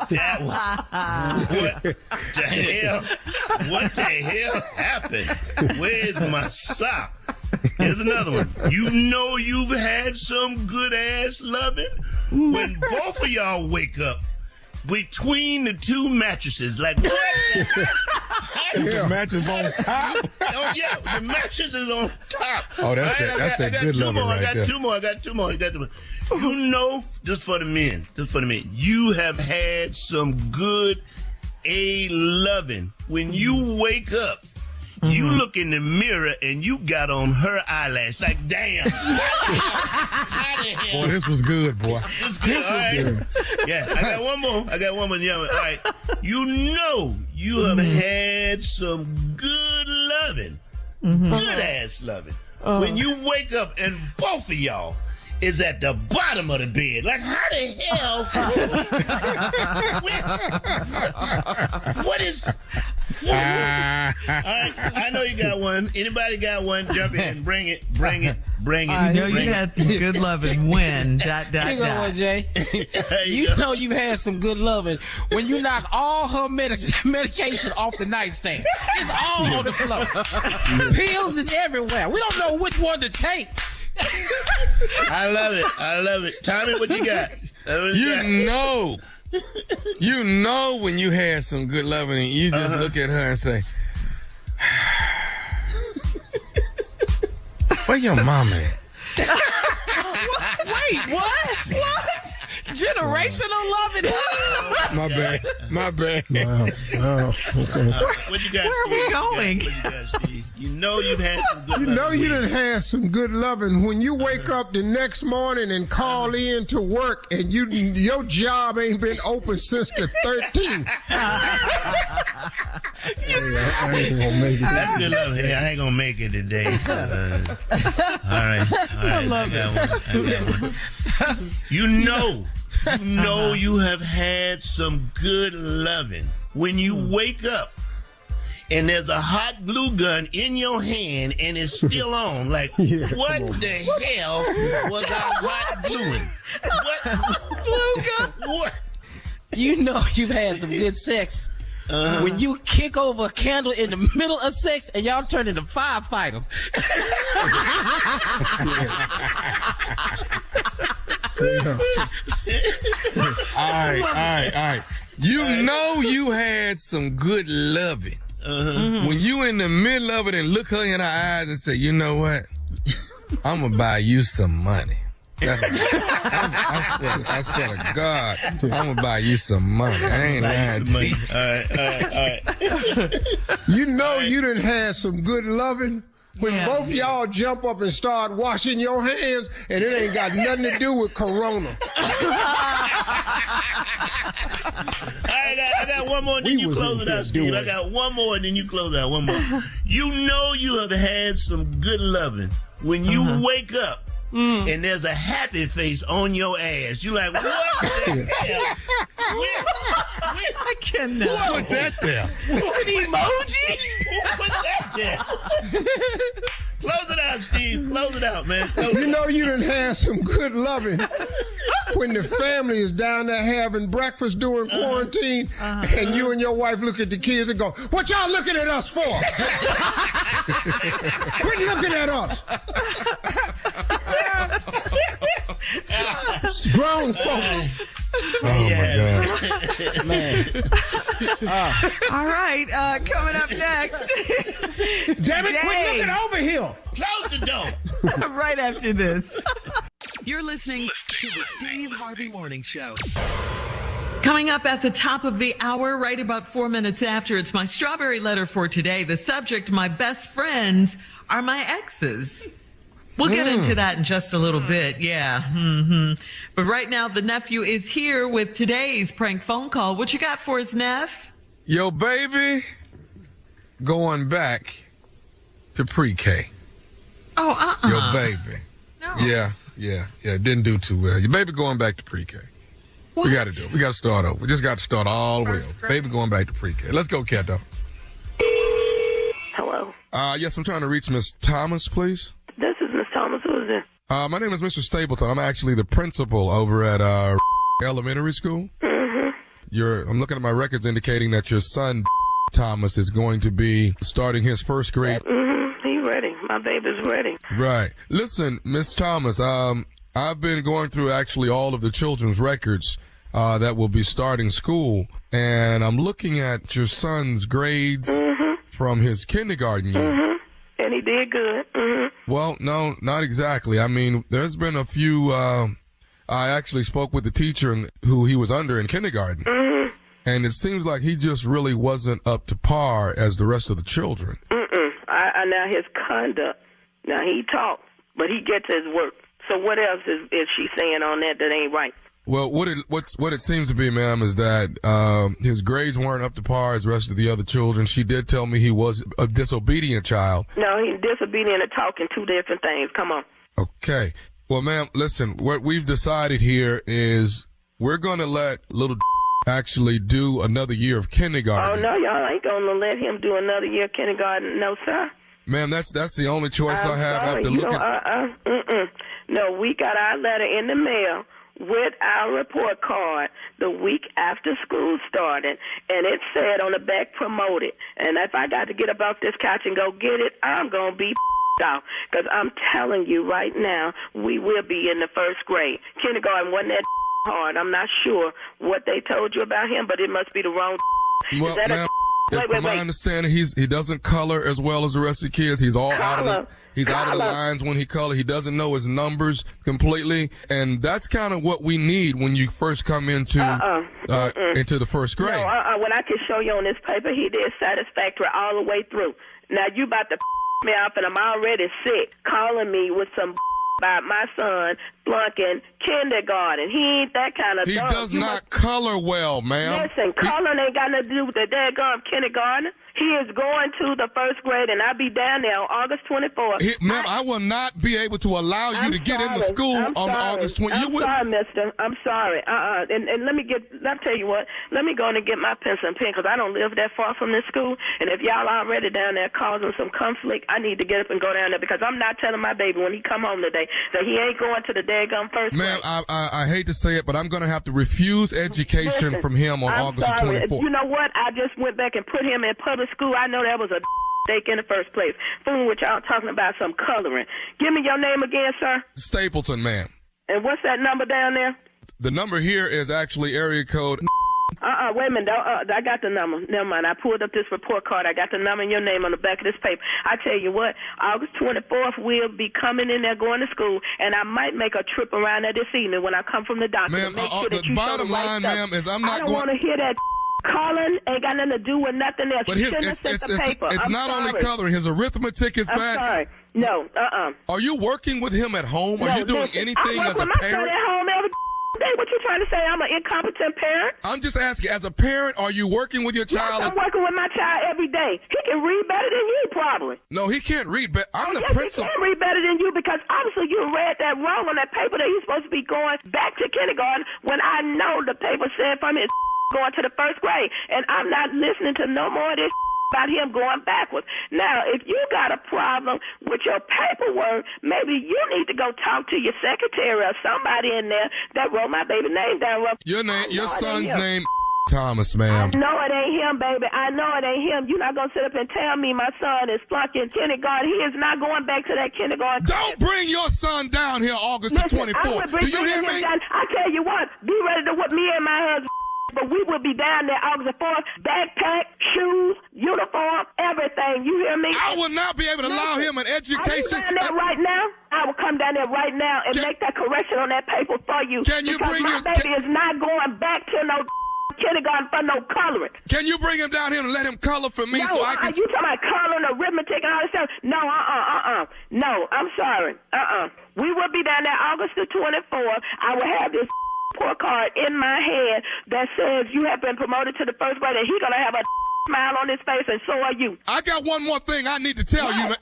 that was, what the hell happened? Where's my sock? Here's another one. You know you've had some good ass loving when both of y'all wake up between the two mattresses. Like, what? How The mattress on top. Oh yeah, the mattress is on top. Oh, that's that good loving right there. I got two more. You know, just for the men. You have had some good loving. When you wake up, you look in the mirror and you got on her eyelash. Like, damn. How the hell? Boy, this was good, boy. This was good. Yeah, I got one more. All right. You know you have had some good loving. Good ass loving. When you wake up and both of y'all is at the bottom of the bed. Like, how the hell? What is... All right, I know you got one. Anybody got one? Jump in. Bring it. I know you had some good loving when... Here you go, one, Jay. You know you've had some good loving when you knock all her medication off the nightstand. It's all on the floor. Pills is everywhere. We don't know which one to take. I love it. Tommy, what you got? You know when you had some good loving and you just look at her and say, where your mama at? Wait, what? Generational loving. My bad. Wow. Okay. What you got, Where are we going? What you got, Steve? You know you've had some good loving. You know you done had some good loving when you wake up the next morning and call in to work and your job ain't been open since the 13th. I ain't gonna make it. That's good loving. I ain't gonna make it today. All right. I love it. I got one. You know you have had some good loving when you wake up and there's a hot glue gun in your hand and it's still on. Like, what the hell was I hot gluing? What? Glue gun? What? You know you've had some good sex when you kick over a candle in the middle of sex and y'all turn into firefighters. All right. You know you had some good loving. When you in the middle of it and look her in her eyes and say, you know what? I'm going to buy you some money. I swear to God, I'm going to buy you some money. I ain't lying to you. All right. You know you done had some good loving when both y'all jump up and start washing your hands and it ain't got nothing to do with Corona. I got one more, then you close it out, Steve. I got one more, and then you close it out. One more. You know you have had some good loving when you wake up and there's a happy face on your ass. You like, what the hell? I cannot. Who put that there? An emoji? Who put that there? Close it out, Steve. Close it out, man. You know you done had some good loving when the family is down there having breakfast during quarantine and you and your wife look at the kids and go, what y'all looking at us for? Quit looking at us. Grown folks. Oh, my God. Man. All right, coming up next. Damn it, quit looking over here. Close the door. Right after this. You're listening to the Steve Harvey Morning Show. Coming up at the top of the hour, right about 4 minutes after, it's my strawberry letter for today. The subject, my best friends are my exes. We'll get into that in just a little bit, yeah. But right now, the nephew is here with today's prank phone call. What you got for us, Neff? Yo, baby, going back to pre-K. Oh, Yo, baby. No. Yeah, didn't do too well. Your baby going back to pre-K. What? We got to do it. We got to start over. We just got to start all the way over. Baby going back to pre-K. Let's go, cat dog. Hello. Yes, I'm trying to reach Miss Thomas, please. This is Miss Thomas. Who is this? My name is Mr. Stapleton. I'm actually the principal over at elementary school. I'm looking at my records indicating that your son Thomas is going to be starting his first grade. He's ready. My baby's ready. Right. Listen, Miss Thomas, I've been going through actually all of the children's records that will be starting school, and I'm looking at your son's grades from his kindergarten year. Mm-hmm. And he did good. Mm-hmm. Well, no, not exactly. I mean, there's been a few, I actually spoke with the teacher who he was under in kindergarten. Mm-hmm. And it seems like he just really wasn't up to par as the rest of the children. Now his conduct, now he talks, but he gets his work. So what else is she saying on that ain't right? Well, what it seems to be, ma'am, is that his grades weren't up to par as the rest of the other children. She did tell me he was a disobedient child. No, he's disobedient and talking, two different things. Come on. Okay. Well, ma'am, listen, what we've decided here is we're going to let little actually do another year of kindergarten. Oh, no, y'all ain't going to let him do another year of kindergarten. No, sir. Ma'am, that's the only choice I have after looking. No, we got our letter in the mail with our report card the week after school started, and it said on the back, promoted. And if I got to get up off this couch and go get it, I'm going to be out, because I'm telling you right now, we will be in the first grade. Kindergarten wasn't that hard. I'm not sure what they told you about him, but it must be the wrong. Well, ma'am, from my understanding, he doesn't color as well as the rest of the kids. He's all out of the lines when he colors. He doesn't know his numbers completely, and that's kind of what we need when you first come into the first grade. No, when I can show you on this paper, he did satisfactory all the way through. Now you about to me off, and I'm already sick, calling me with some about my son flunking kindergarten. He ain't that kind of He does not color well, ma'am. Listen, coloring ain't got nothing to do with the daggone kindergarten. He is going to the first grade, and I'll be down there on August 24th. Ma'am, I will not be able to allow you to get into school on August 20th. I'm sorry, mister. I'm sorry. And let me tell you what, let me go in and get my pencil and pen, because I don't live that far from this school. And if y'all already down there causing some conflict, I need to get up and go down there, because I'm not telling my baby when he come home today that he ain't going to the daggone first grade. Ma'am, I hate to say it, but I'm going to have to refuse education from him on August 24th. You know what? I just went back and put him in public school. I know that was a mistake in the first place. Fooling with y'all talking about some coloring. Give me your name again, sir. Stapleton, ma'am. And what's that number down there? The number here is actually area code. Wait a minute. I got the number. Never mind. I pulled up this report card. I got the number and your name on the back of this paper. I tell you what, August 24th, we'll be coming in there going to school, and I might make a trip around there this evening when I come from the doctor. Ma'am, the bottom line, ma'am, is I'm not going. I don't want to hear that. Coloring ain't got nothing to do with nothing else. But it's not only coloring. His arithmetic is bad. I'm sorry. No, Are you working with him at home? Are you doing anything as a parent? I work with my son at home every day. What you trying to say? I'm an incompetent parent? I'm just asking, as a parent, are you working with your child? Yes, I'm working with my child every day. He can read better than you, probably. No, he can't read better. I'm the principal. He can read better than you, because obviously you read that wrong on that paper that he's supposed to be going back to kindergarten, when I know the paper said from his going to the first grade, and I'm not listening to no more of this about him going backwards. Now, if you got a problem with your paperwork, maybe you need to go talk to your secretary or somebody in there that wrote my baby name down. Your son's name, Thomas, ma'am. I know it ain't him, baby. I know it ain't him. You're not going to sit up and tell me my son is flunking kindergarten. He is not going back to that kindergarten. Don't bring your son down here August the 24th. Do you hear me? I tell you what, be ready to whip me and my husband. But we will be down there August 4th. Backpack, shoes, uniform, everything. You hear me? I will not be able to allow him an education. Are you down there right now? I will come down there right now and make that correction on that paper for you. Can you bring my baby is not going back to no kindergarten for no coloring. Can you bring him down here and let him color for me so I can... You talking about coloring, arithmetic, and all this stuff? No, No, I'm sorry. We will be down there August the 24th. I will have this report card in my hand that says you have been promoted to the first grade, and he's going to have a smile on his face, and so are you. I got one more thing I need to tell you, man.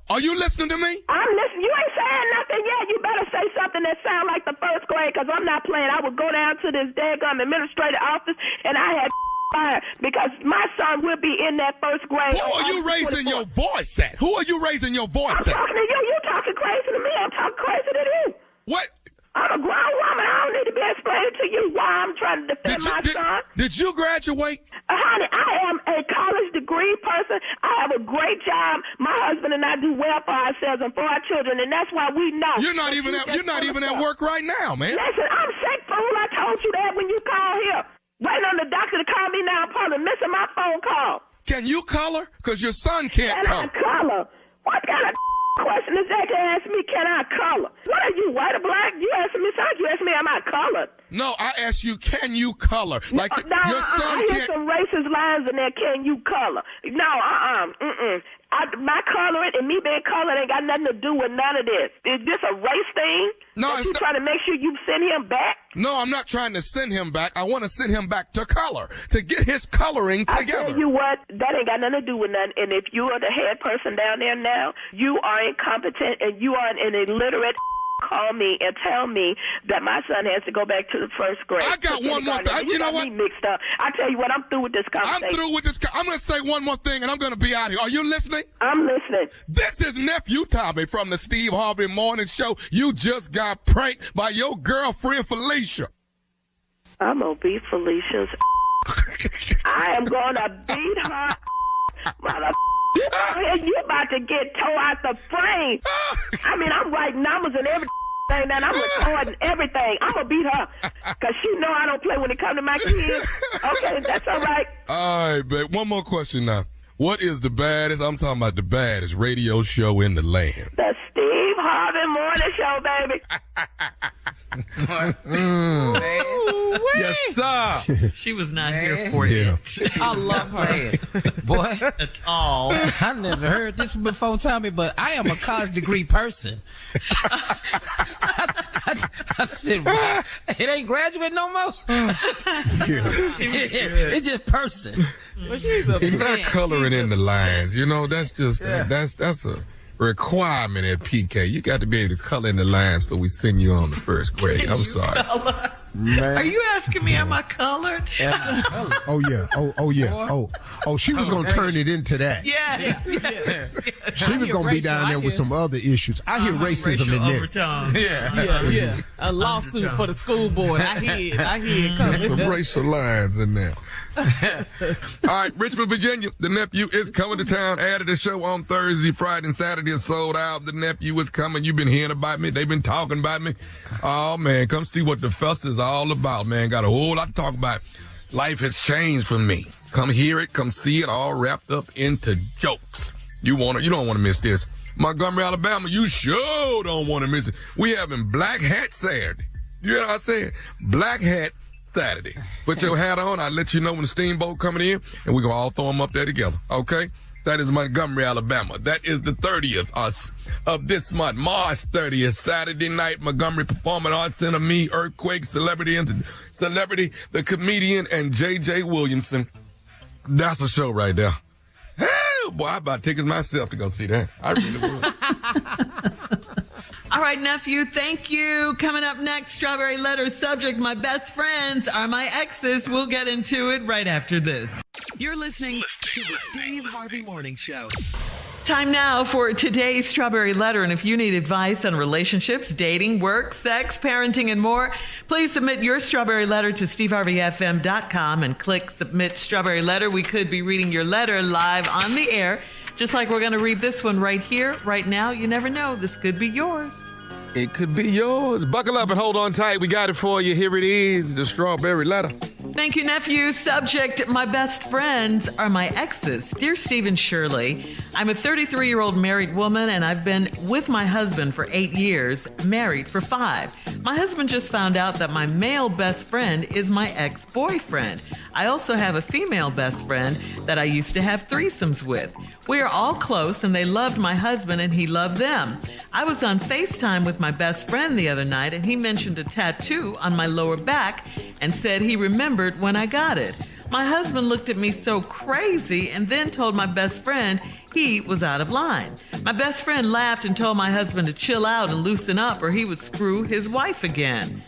Are you listening to me? I'm listening. You ain't saying nothing yet. You better say something that sounds like the first grade, because I'm not playing. I would go down to this daggum administrative office, and I had fired, because my son will be in that first grade. Who are you raising your voice at? Who are you raising your voice I'm at? talking to you. You talking crazy to me. I'm talking crazy to you. What? I'm a grown woman. I don't need to be explaining to you why I'm trying to defend my son. Did you graduate? Honey, I am a college degree person. I have a great job. My husband and I do well for ourselves and for our children, and that's why we know. You're not even at work right now, man. Listen, I'm sick, fool. I told you that when you called here. Waiting on the doctor to call me now. I'm probably missing my phone call. Can you color? Because your son can't color. Can I color? What kind of question is that to ask me, can I color? What are you, white or black? You asking me something. You asking me, am I colored? No, I asked you, can you color? Like, your son I hear can't. some racist lines in there, can you color? No, my coloring and me being colored ain't got nothing to do with none of this. Is this a race thing? No, you trying to make sure you send him back? No, I'm not trying to send him back. I want to send him back to color, to get his coloring together. I tell you what, that ain't got nothing to do with nothing. And if you are the head person down there now, you are incompetent and you are an illiterate. Call me and tell me that my son has to go back to the first grade. I got one more thing. You know what? Me mixed up. I tell you what, I'm through with this conversation. I'm through with this. I'm going to say one more thing, and I'm going to be out here. Are you listening? I'm listening. This is Nephew Tommy from the Steve Harvey Morning Show. You just got pranked by your girlfriend, Felicia. I'm going to beat Felicia's I am going to beat her mother. You about to get tore out the frame. I mean, I'm writing numbers and everything, and I'm recording everything. I'm going to beat her because she know I don't play when it comes to my kids. Okay, that's all right. All right, babe. One more question now. What is the baddest, I'm talking about the baddest radio show in the land? The Steve Harvey Morning Show, baby. Yes, sir. She was not here for it. I love her. Boy, at all. I never heard this before, Tommy, but I am a college degree person. I said, wow, it ain't graduate no more? It's just person. Well, she's It's not coloring in the lines. You know, that's just, that's a requirement at PK. You got to be able to color in the lines before we send you on the first grade. I'm sorry. Man. Are you asking me, am I colored? Oh, yeah. Oh, yeah. Oh, she was going to turn it into that. Yes. She was going to be down there with some other issues. I hear racism in this. Yeah. A lawsuit for the school board. I hear it coming. Some racial lines in there. All right, Richmond, Virginia. The Nephew is coming to town. Added a show on Thursday, Friday, and Saturday is sold out. The Nephew is coming. You've been hearing about me. They've been talking about me. Oh, man, come see what the fuss is all about, man. Got a whole lot to talk about. Life has changed for me. Come hear it. Come see it all wrapped up into jokes. You don't want to miss this. Montgomery, Alabama, you sure don't want to miss it. We having Black Hat Saturday. You know what I said? Black Hat Saturday. Put your hat on. I'll let you know when the steamboat coming in, and we're going to all throw them up there together. Okay? That is Montgomery, Alabama. That is the 30th of this month, March 30th, Saturday night, Montgomery Performing Arts Center, me, Earthquake, Celebrity, the comedian, and J.J. Williamson. That's a show right there. Hell, boy, I bought tickets myself to go see that. I really would. All right, Nephew, thank you. Coming up next, Strawberry Letter subject, my best friends are my exes. We'll get into it right after this. You're listening to the Steve Harvey Morning Show. Time now for today's Strawberry Letter. And if you need advice on relationships, dating, work, sex, parenting, and more, please submit your Strawberry Letter to steveharveyfm.com and click Submit Strawberry Letter. We could be reading your letter live on the air, just like we're going to read this one right here, right now. You never know. This could be yours. It could be yours. Buckle up and hold on tight. We got it for you. Here it is, the Strawberry Letter. Thank you, Nephew. Subject, my best friends are my exes. Dear Steve and Shirley, I'm a 33-year-old married woman, and I've been with my husband for 8 years, married for 5. My husband just found out that my male best friend is my ex-boyfriend. I also have a female best friend that I used to have threesomes with. We are all close, and they loved my husband, and he loved them. I was on FaceTime with my best friend the other night, and he mentioned a tattoo on my lower back and said he remembered when I got it. My husband looked at me so crazy and then told my best friend he was out of line. My best friend laughed and told my husband to chill out and loosen up or he would screw his wife again.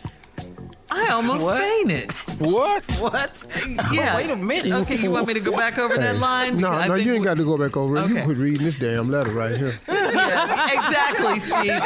I almost fainted. What? Yeah. Oh, wait a minute. Okay, you want me to go back over that line? No, you ain't got to go back over it. Okay. You quit reading this damn letter right here. Yeah, exactly, Steve.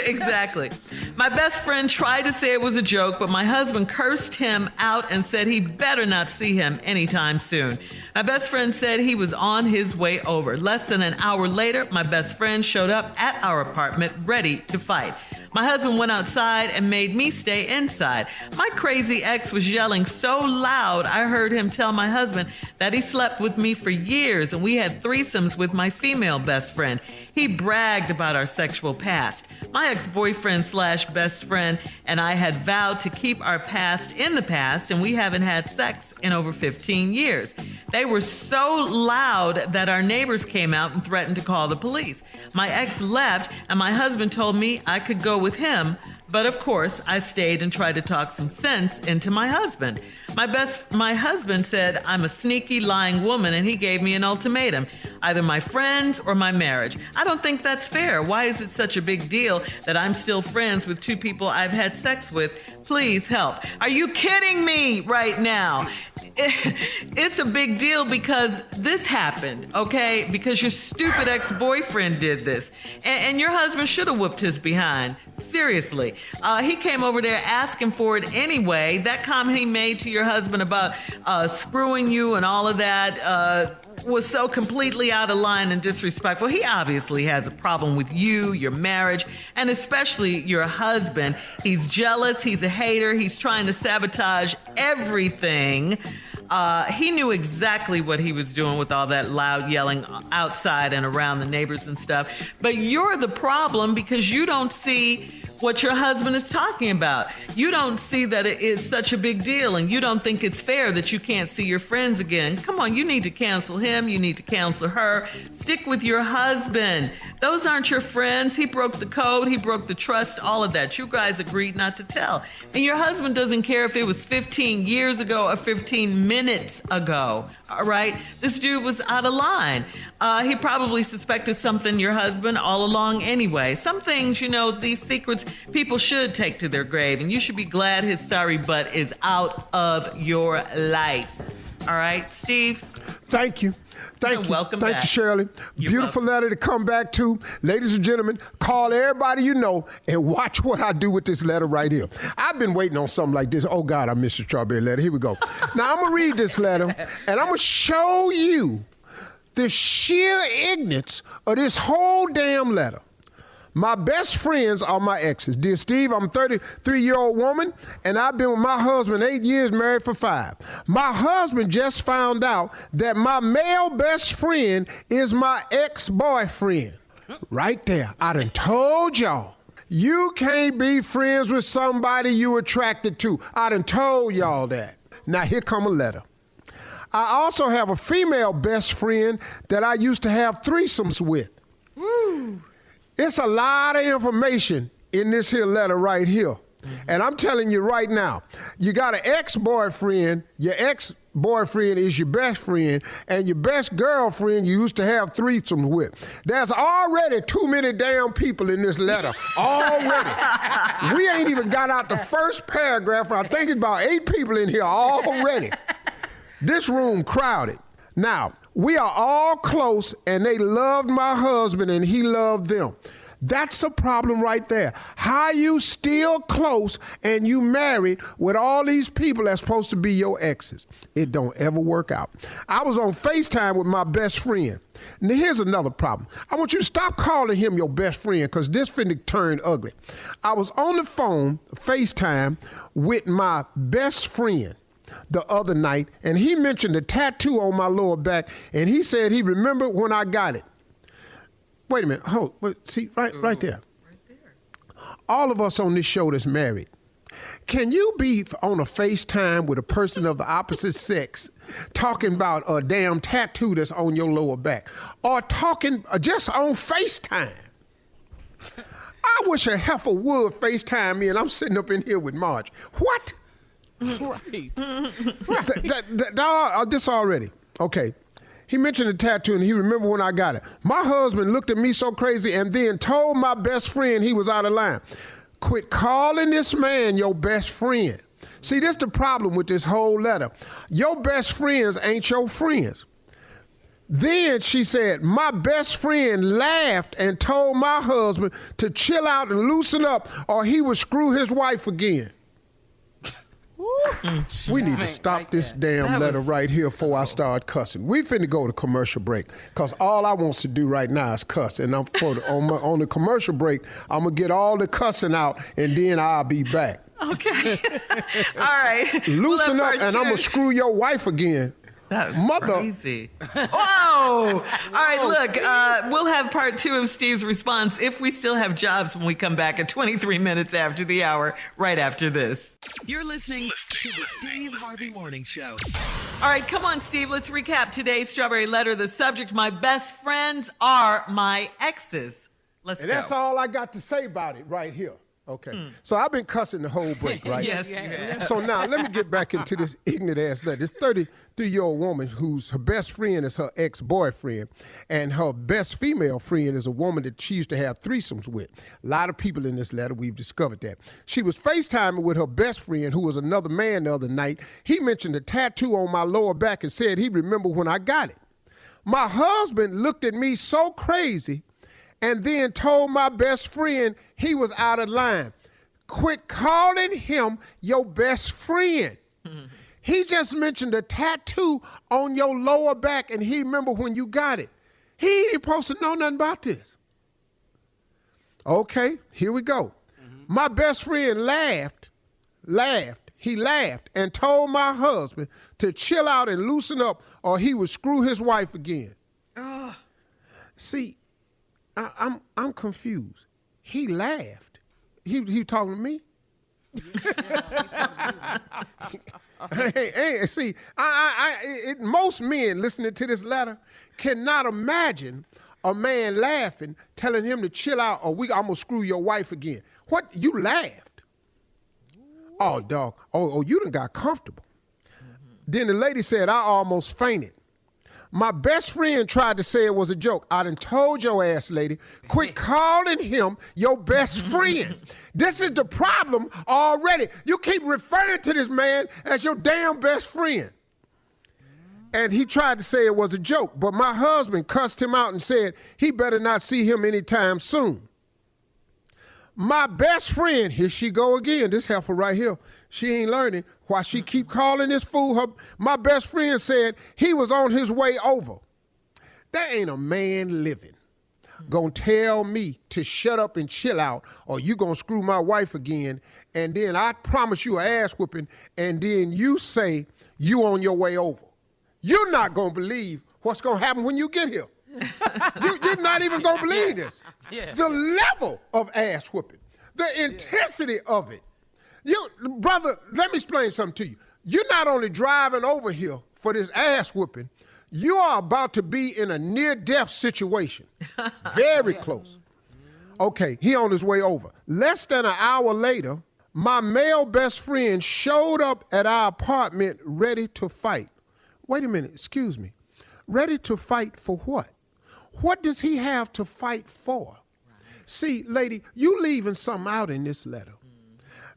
Exactly. My best friend tried to say it was a joke, but my husband cursed him out and said he better not see him anytime soon. My best friend said he was on his way over. Less than an hour later, my best friend showed up at our apartment ready to fight. My husband went outside and made me stay inside. My crazy ex was yelling so loud, I heard him tell my husband that he slept with me for years and we had threesomes with my female best friend. He bragged about our sexual past. My ex-boyfriend / best friend and I had vowed to keep our past in the past, and we haven't had sex in over 15 years. They were so loud that our neighbors came out and threatened to call the police. My ex left, and my husband told me I could go with him, but of course, I stayed and tried to talk some sense into my husband. My husband said I'm a sneaky, lying woman, and he gave me an ultimatum: either my friends or my marriage. I don't think that's fair. Why is it such a big deal that I'm still friends with two people I've had sex with? Please help. Are you kidding me right now? It's a big deal because this happened, okay? Because your stupid ex-boyfriend did this. And your husband should have whooped his behind. Seriously. He came over there asking for it anyway. That comment he made to your husband about screwing you and all of that was so completely out of line and disrespectful. He obviously has a problem with you, your marriage, and especially your husband. He's jealous. He's a hater. He's trying to sabotage everything. He knew exactly what he was doing with all that loud yelling outside and around the neighbors and stuff. But you're the problem because you don't see what your husband is talking about. You don't see that it is such a big deal, and you don't think it's fair that you can't see your friends again. Come on, you need to cancel him. You need to cancel her. Stick with your husband. Those aren't your friends. He broke the code. He broke the trust, all of that. You guys agreed not to tell. And your husband doesn't care if it was 15 years ago or 15 minutes ago. All right? This dude was out of line. He probably suspected something, your husband, all along anyway. Some things, these secrets people should take to their grave, and you should be glad his sorry butt is out of your life. All right, Steve? Thank you. Thank you. Welcome Thank back. you, Shirley. Beautiful letter to come back to. Ladies and gentlemen, call everybody you know and watch what I do with this letter right here. I've been waiting on something like this. Oh, God, I missed the strawberry letter. Here we go. Now, I'm going to read this letter, and I'm going to show you the sheer ignorance of this whole damn letter. My best friends are my exes. Dear Steve, I'm a 33-year-old woman, and I've been with my husband 8 years, married for 5. My husband just found out that my male best friend is my ex-boyfriend. Right there. I done told y'all. You can't be friends with somebody you attracted to. I done told y'all that. Now, here come a letter. I also have a female best friend that I used to have threesomes with. Woo. It's a lot of information in this here letter right here. Mm-hmm. And I'm telling you right now, you got an ex-boyfriend, your ex-boyfriend is your best friend, and your best girlfriend you used to have threesomes with. There's already too many damn people in this letter. Already. We ain't even got out the first paragraph. I think it's about 8 people in here already. This room crowded. Now, we are all close, and they loved my husband, and he loved them. That's a problem right there. How you still close and you married with all these people that's supposed to be your exes? It don't ever work out. I was on FaceTime with my best friend. Now, here's another problem. I want you to stop calling him your best friend because this finna turn ugly. I was on the phone, FaceTime, with my best friend the other night, and he mentioned a tattoo on my lower back, and he said he remembered when I got it. Wait a minute. Hold. See, right there. Right there. All of us on this show that's married, can you be on a FaceTime with a person of the opposite sex talking about a damn tattoo that's on your lower back? Or talking just on FaceTime? I wish a heifer would FaceTime me and I'm sitting up in here with Marge. What? Right. This already. Okay. He mentioned the tattoo and he remembered when I got it. My husband looked at me so crazy and then told my best friend he was out of line. Quit calling this man your best friend. See, this is the problem with this whole letter. Your best friends ain't your friends. Then she said, my best friend laughed and told my husband to chill out and loosen up or he would screw his wife again. We need to stop this damn letter right here before I start cussing. We finna go to commercial break because all I wants to do right now is cuss. And on the commercial break, I'm going to get all the cussing out and then I'll be back. Okay. All right. Loosen up and I'm going to screw your wife again. That was crazy. Whoa! All right, look, we'll have part 2 of Steve's response if we still have jobs when we come back at 23 minutes after the hour, right after this. You're listening to the Steve Harvey Morning Show. All right, come on, Steve. Let's recap today's Strawberry Letter. The subject, my best friends are my exes. Let's go. And that's all I got to say about it right here. Okay. So I've been cussing the whole break, right? Yes, you have. So now let me get back into this ignorant ass letter. This 33-year-old woman whose her best friend is her ex-boyfriend, and her best female friend is a woman that she used to have threesomes with. A lot of people in this letter, we've discovered that. She was FaceTiming with her best friend, who was another man the other night. He mentioned a tattoo on my lower back and said he remembered when I got it. My husband looked at me so crazy and then told my best friend he was out of line. Quit calling him your best friend. He just mentioned a tattoo on your lower back and he remembered when you got it. He ain't supposed to know nothing about this. Okay, here we go. My best friend laughed and told my husband to chill out and loosen up or he would screw his wife again. See, I'm confused. He laughed. He talking to me? Hey, see, most men listening to this letter cannot imagine a man laughing, telling him to chill out or I'm going to screw your wife again. What? You laughed? Oh, dog. Oh, you done got comfortable. Then the lady said, I almost fainted. My best friend tried to say it was a joke. I done told your ass, lady, quit calling him your best friend. This is the problem already. You keep referring to this man as your damn best friend. And he tried to say it was a joke, but my husband cussed him out and said he better not see him anytime soon. My best friend, here she go again, this heifer right here, she ain't learning why she keep calling this fool her. My best friend said he was on his way over. There ain't a man living gonna tell me to shut up and chill out or you gonna screw my wife again and then I promise you an ass whooping and then you say you on your way over. You're not gonna believe what's gonna happen when you get here. You're not even gonna believe this. The level of ass whooping, the intensity of it. Brother, let me explain something to you. You're not only driving over here for this ass whooping, you are about to be in a near-death situation. Very close. Okay, he on his way over. Less than an hour later, my male best friend showed up at our apartment ready to fight. Wait a minute, excuse me. Ready to fight for what? What does he have to fight for? Right. See, lady, you leaving something out in this letter.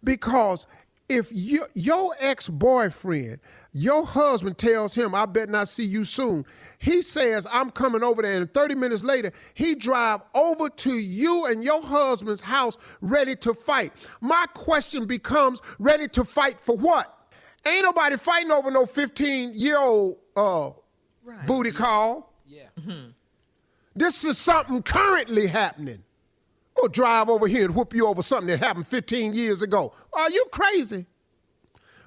Because if your ex-boyfriend, your husband tells him, I better not see you soon. He says, I'm coming over there. And 30 minutes later, he drive over to you and your husband's house ready to fight. My question becomes, ready to fight for what? Ain't nobody fighting over no 15-year-old booty call. Yeah. This is something currently happening. Or drive over here and whoop you over something that happened 15 years ago. Are you crazy?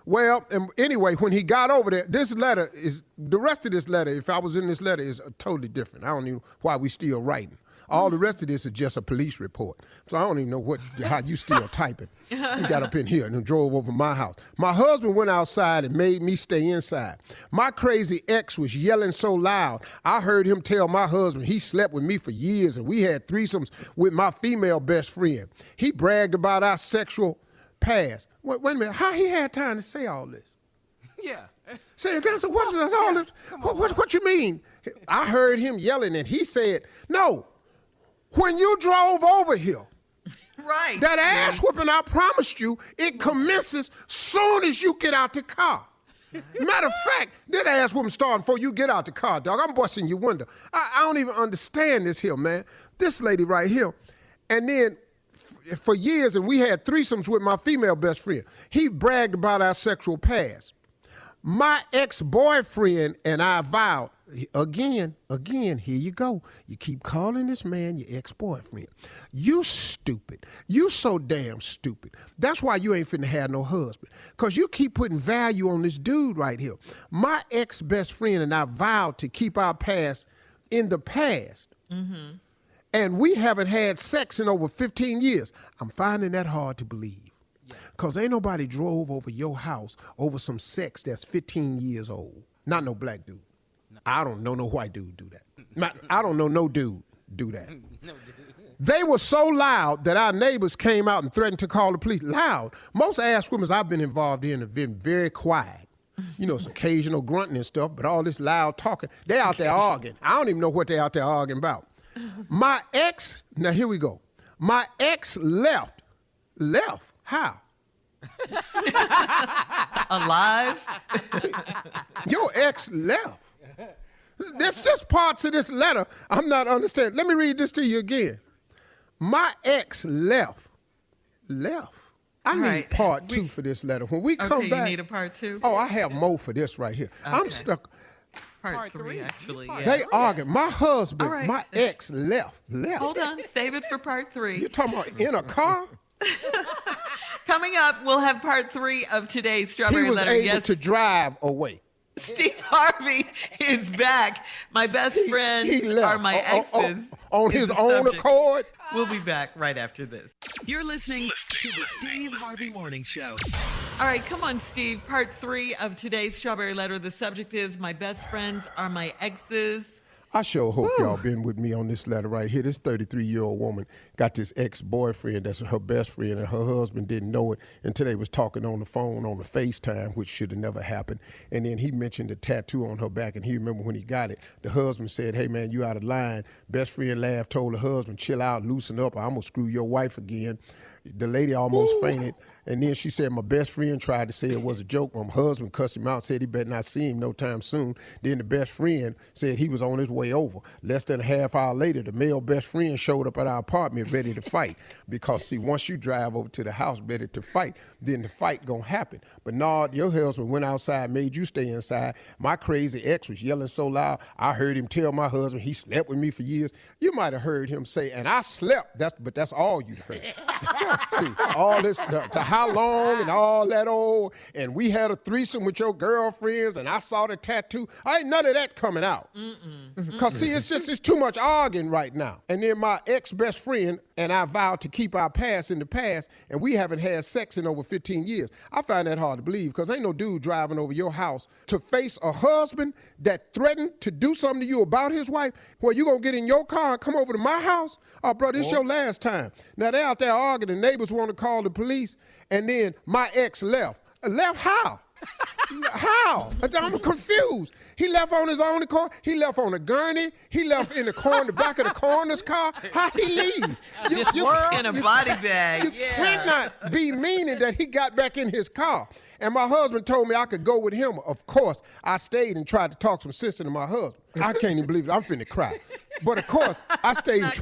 Well, anyway, when he got over there, the rest of this letter, if I was in this letter, is totally different. I don't even know why we still writing. All the rest of this is just a police report. So I don't even know how you still typing. He got up in here and drove over my house. My husband went outside and made me stay inside. My crazy ex was yelling so loud, I heard him tell my husband he slept with me for years and we had threesomes with my female best friend. He bragged about our sexual past. Wait a minute, how he had time to say all this? Yeah. Say, what's all this? What you mean? I heard him yelling and he said, no. When you drove over here, right? That ass whooping I promised you, it commences soon as you get out the car. Matter of fact, this ass whooping starting before you get out the car, dog. I'm busting your window. I don't even understand this here, man. This lady right here. And then for years, and we had threesomes with my female best friend. He bragged about our sexual past. My ex-boyfriend and I vowed, again, here you go. You keep calling this man your ex-boyfriend. You stupid. You so damn stupid. That's why you ain't finna have no husband. Because you keep putting value on this dude right here. My ex-best friend and I vowed to keep our past in the past. Mm-hmm. And we haven't had sex in over 15 years. I'm finding that hard to believe. Because ain't nobody drove over your house over some sex that's 15 years old. Not no black dude. I don't know no white dude do that. I don't know no dude do that. They were so loud that our neighbors came out and threatened to call the police. Loud. Most ass swimmers I've been involved in have been very quiet. You know, it's occasional grunting and stuff, but all this loud talking, they out there arguing. I don't even know what they out there arguing about. My ex, now here we go. My ex left. Left? How? Alive? Your ex left. There's just parts of this letter I'm not understanding. Let me read this to you again. My ex left. Left. I need part two for this letter. When we come back. You need a part two? Oh, I have more for this right here. Okay. I'm stuck. Part three, actually. Yeah. They argued. My husband, my ex left. Hold on. Save it for part three. You're talking about in a car? Coming up, we'll have part three of today's Strawberry Letter. He was able to drive away. Steve Harvey is back. My best friends are my exes. On his own accord? We'll be back right after this. You're listening to the Steve Harvey Morning Show. All right, come on, Steve. Part three of today's Strawberry Letter. The subject is my best friends are my exes. I sure hope y'all been with me on this letter right here. This 33-year-old woman got this ex-boyfriend that's her best friend, and her husband didn't know it until they was talking on the phone on the FaceTime, which should have never happened. And then he mentioned a tattoo on her back, and he remembered when he got it. The husband said, hey, man, you out of line. Best friend laughed, told the husband, chill out, loosen up, or I'm going to screw your wife again. The lady almost fainted. And then she said, my best friend tried to say it was a joke. My husband cussed him out, said he better not see him no time soon. Then the best friend said he was on his way over. Less than a half hour later, the male best friend showed up at our apartment ready to fight. Because, see, once you drive over to the house ready to fight, then the fight gonna happen. But no, your husband went outside, made you stay inside. My crazy ex was yelling so loud, I heard him tell my husband he slept with me for years. You might have heard him say, and I slept, but that's all you heard. See, all this, to how long and all that old, and we had a threesome with your girlfriends, and I saw the tattoo. I ain't none of that coming out. Because, see, it's too much arguing right now. And then my ex-best friend and I vowed to keep our past in the past, and we haven't had sex in over 15 years. I find that hard to believe, because ain't no dude driving over your house to face a husband that threatened to do something to you about his wife. Well, you gonna get in your car and come over to my house? Oh, bro, this your last time. Now, they out there arguing, the neighbors want to call the police, and then my ex left. Left how? How? I'm confused. He left on his own accord. He left on a gurney. He left in the back of the coroner's car. How he leave? In a body bag. You cannot be meaning that he got back in his car. And my husband told me I could go with him. Of course, I stayed and tried to talk some sense into my husband. I can't even believe it. I'm finna cry. But of course, I stayed and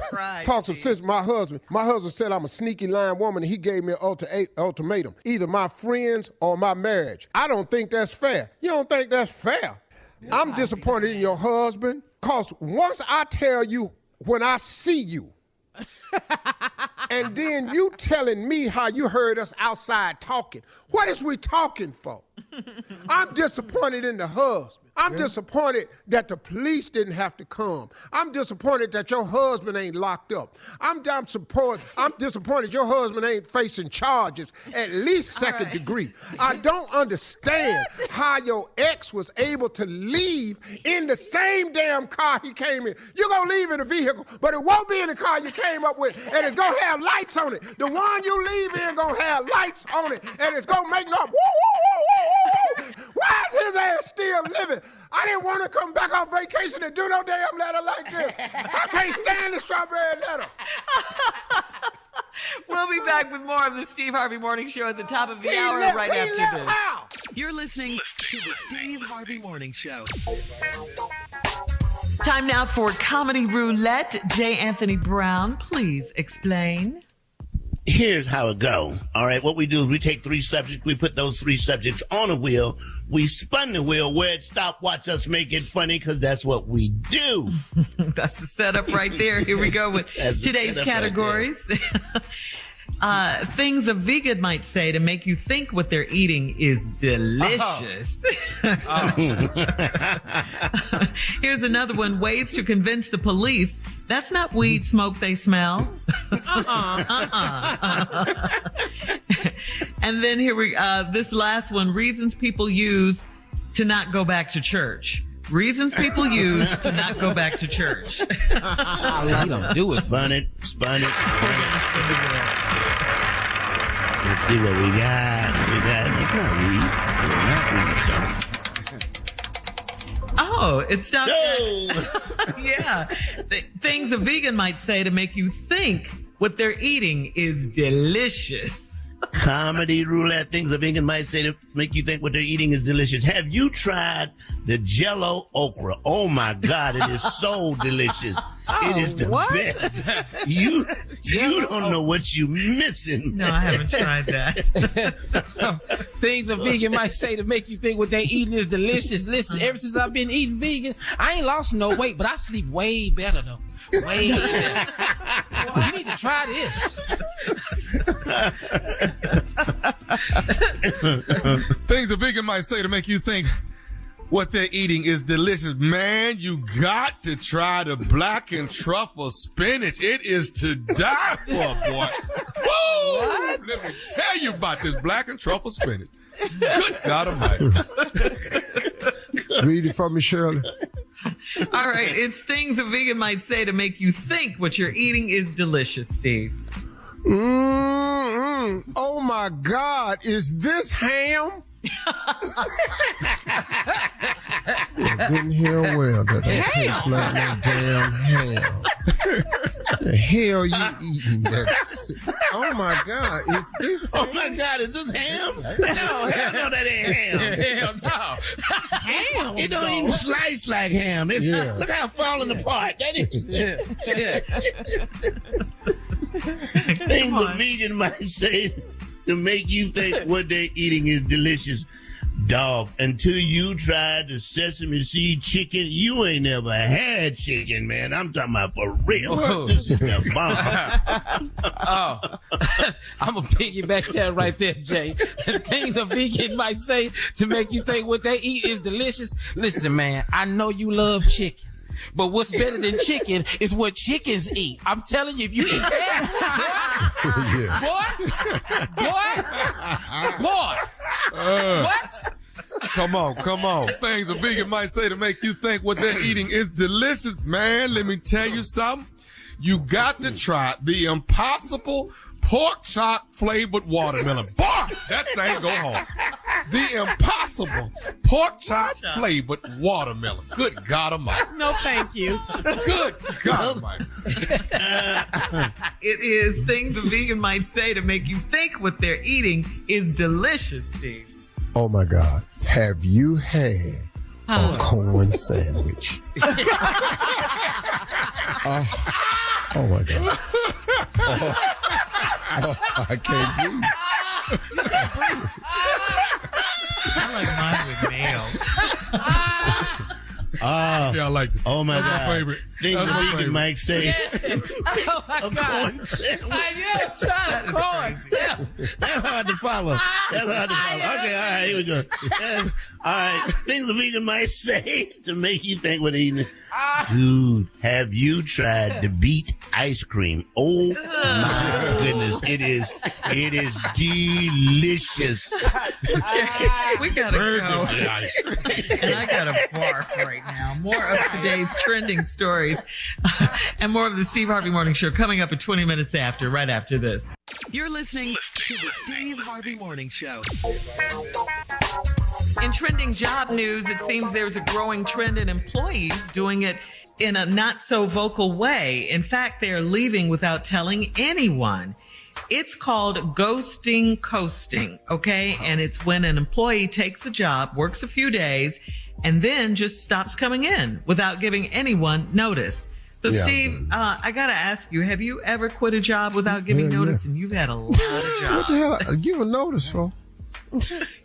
talked some sense to my husband. My husband said I'm a sneaky lying woman, and he gave me an ultimatum. Either my friends or my marriage. I don't think that's fair. You don't think that's fair? I'm disappointed in your husband, because once I tell you when I see you, and then you telling me how you heard us outside talking. What is we talking for? I'm disappointed in the husband. I'm disappointed that the police didn't have to come. I'm disappointed that your husband ain't locked up. I'm disappointed your husband ain't facing charges, at least second degree. I don't understand how your ex was able to leave in the same damn car he came in. You're going to leave in a vehicle, but it won't be in the car you came up with, and it's going to have lights on it. The one you leave in going to have lights on it, and it's going to make no woo, woo, woo, woo, woo, woo. Why is his ass still living? I didn't want to come back on vacation and do no damn letter like this. I can't stand the strawberry letter. We'll be back with more of the Steve Harvey Morning Show at the top of the hour right after this. You're listening to the Steve Harvey Morning Show. Time now for Comedy Roulette. J. Anthony Brown, please explain. Here's how it go. All right, what we do is we take 3 subjects, we put those 3 subjects on a wheel, we spun the wheel, where it stopped, watch us make it funny, because that's what we do. That's the setup right there. Here we go with today's categories. Right things a vegan might say to make you think what they're eating is delicious. Here's another one. Ways to convince the police that's not weed smoke they smell. And then here this last one. Reasons people use to not go back to church. Reasons people use to not go back to church. You don't do it. Spun it. Let's see what we got. It's not weed. Oh, it stopped. Yeah. Things a vegan might say to make you think what they're eating is delicious. Comedy roulette. Things a vegan might say to make you think what they're eating is delicious. Have you tried the Jell-O okra? Oh my God, it is so delicious. It is the best. You don't know what you're missing. No, I haven't tried that. Things a vegan might say to make you think what they eating is delicious. Listen, ever since I've been eating vegan, I ain't lost no weight, but I sleep way better though. Way better. You need to try this. Things a vegan might say to make you think what they're eating is delicious. Man, you got to try the black and truffle spinach. It is to die for, boy. Woo! Let me tell you about this black and truffle spinach. Good God Almighty. Read it for me, Shirley. All right, it's things a vegan might say to make you think what you're eating is delicious, Steve. Oh my God, is this ham? I didn't hear well that don't taste like no damn ham. The hell you eating? Oh my God, is this ham? Oh my God, is this ham? No, hell no, that ain't ham. Hell no. Ham? It don't even slice like ham. Look how it's falling apart. That is. Things a vegan might say to make you think what they're eating is delicious. Dog, until you tried the sesame seed chicken, you ain't never had chicken, man. I'm talking about for real. Whoa. This is the bomb. I'm going to piggyback that right there, Jay. Things a vegan might say to make you think what they eat is delicious. Listen, man, I know you love chicken. But what's better than chicken is what chickens eat. I'm telling you, if you eat that, boy, what? Come on. Things a vegan might say to make you think what they're eating is delicious. Man, let me tell you something. You got to try the Impossible pork chop flavored watermelon. Boy, that thing go hard. The Impossible pork chop flavored watermelon. Good God Almighty. No, thank you. Good God Almighty. It is things a vegan might say to make you think what they're eating is delicious, Steve. Oh my God, have you had a corn sandwich? Oh my God. I can't breathe. I like mine with mayo. Yeah, I like it. Oh my God. My favorite. Things That's a my vegan favorite. might say. Oh my A God. corn sandwich. I just tried to corn. That's hard to follow. Okay, all right, here we go. All right, things a vegan might say to make you think what they're eating. Dude, have you tried the beet ice cream? Oh my goodness, it is delicious. We gotta go. And I gotta barf right now. More of today's trending stories and more of the Steve Harvey Morning Show coming up at 20 minutes after, right after this. You're listening to the Steve Harvey Morning Show. In trending job news, it seems there's a growing trend in employees doing it in a not so vocal way. In fact, they are leaving without telling anyone. It's called ghosting coasting, okay? And it's when an employee takes the job, works a few days, and then just stops coming in without giving anyone notice. So, Steve, I got to ask you, have you ever quit a job without giving notice? And you've had a lot of jobs. What the hell? Give a notice for?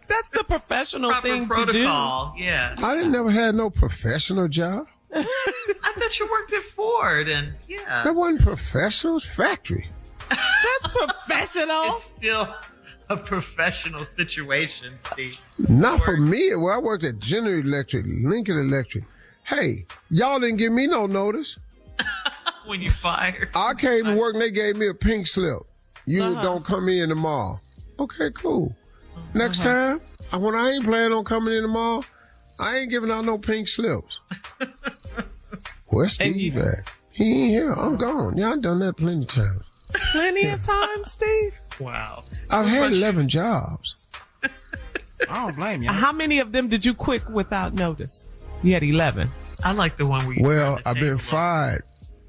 That's the professional thing protocol. to do. Yeah. I didn't never had no professional job. I thought you worked at Ford, and That wasn't professional. It's factory. That's professional. It's still a professional situation, Steve. Not for me. When I worked at General Electric, Lincoln Electric. Hey, y'all didn't give me no notice. When you fired. I came to work and they gave me a pink slip. You don't come in tomorrow. Okay, cool. Next time, when I ain't planning on coming in tomorrow, I ain't giving out no pink slips. Where's Steve at? He ain't here. I'm gone. Y'all done that plenty of times. Plenty of times, Steve. Wow. I've had 11 jobs. I don't blame you. How many of them did you quit without notice? You had 11. I like the one where you. Well, I've been fired.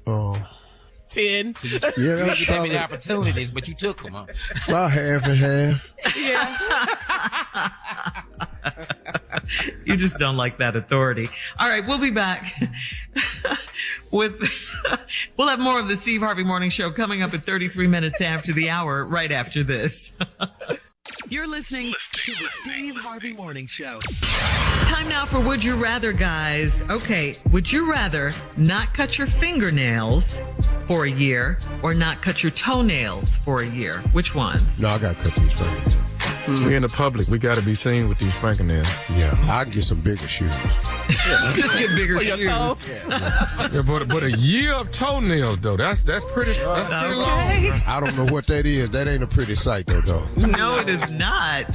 10. So Yeah, that's you had probably many opportunities, but you took them, huh? about half and half. Yeah. You just don't like that authority. All right, we'll be back we'll have more of the Steve Harvey Morning Show coming up at 33 minutes after the hour, right after this. You're listening to the Steve Harvey Morning Show. Time now for Would You Rather, guys. Okay, would you rather not cut your fingernails for a year or not cut your toenails for a year? Which ones? No, I got to cut these fingernails. We in the public. We got to be seen with these fingernails. Yeah, I can get some bigger shoes. Just get bigger shoes. Yeah, but a year of toenails, though, that's pretty long. I don't know what that is. That ain't a pretty sight, though, dog. No, it is not.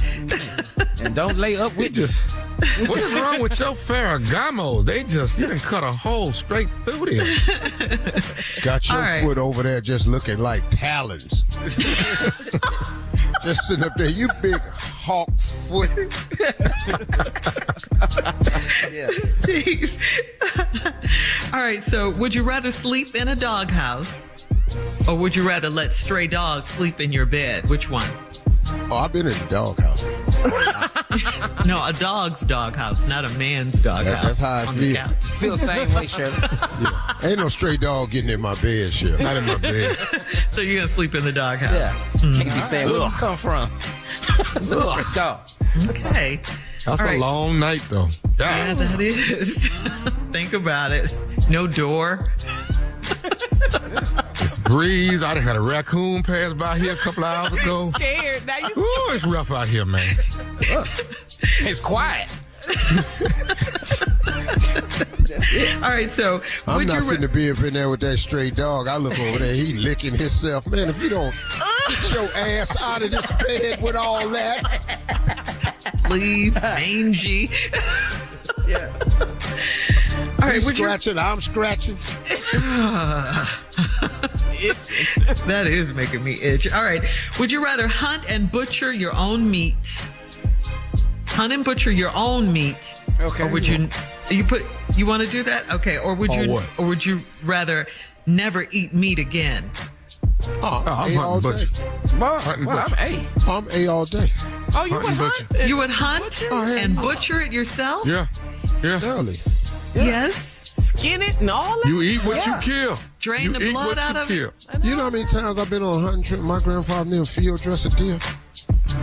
And don't lay up with just. What is wrong with your Ferragamos? You done cut a hole straight through there. Got your foot over there just looking like talons. Just sitting up there, you big hawk foot. Steve. All right, so would you rather sleep in a doghouse or would you rather let stray dogs sleep in your bed? Which one? Oh, I've been in the doghouse. No, a dog's doghouse, not a man's doghouse. That's how I feel. Feel the same way, Shirley. Yeah. Ain't no stray dog getting in my bed, Shirley. Not in my bed. So you're going to sleep in the doghouse? Yeah. Can't be saying, where you come from? Ugh, dog. Okay. That's a long night, though. Yeah, that is. Think about it. No door. It's breeze. I done had a raccoon pass by here a couple of hours ago. Scared. Now you Ooh, it's rough out here, man. It's quiet. All right, so I'm not finna be up in there with that stray dog. I look over there, he licking himself. Man, if you don't get your ass out of this bed with all that. Please, mangy. Yeah. All right, he's scratching, I'm scratching. That is making me itch. All right. Would you rather hunt and butcher your own meat? Hunt and butcher your own meat. Okay. Or would you want to do that? Okay. Or would you rather never eat meat again? I'm hunting butcher. I'm A all day. Oh, you would hunt? You would hunt and butcher it yourself? Yeah. Surely. Yeah. Yes. Skin it and all that? You eat what you kill. Drain the blood out of it? You know how many times I've been on a hunting trip? My grandfather near field dress a deer.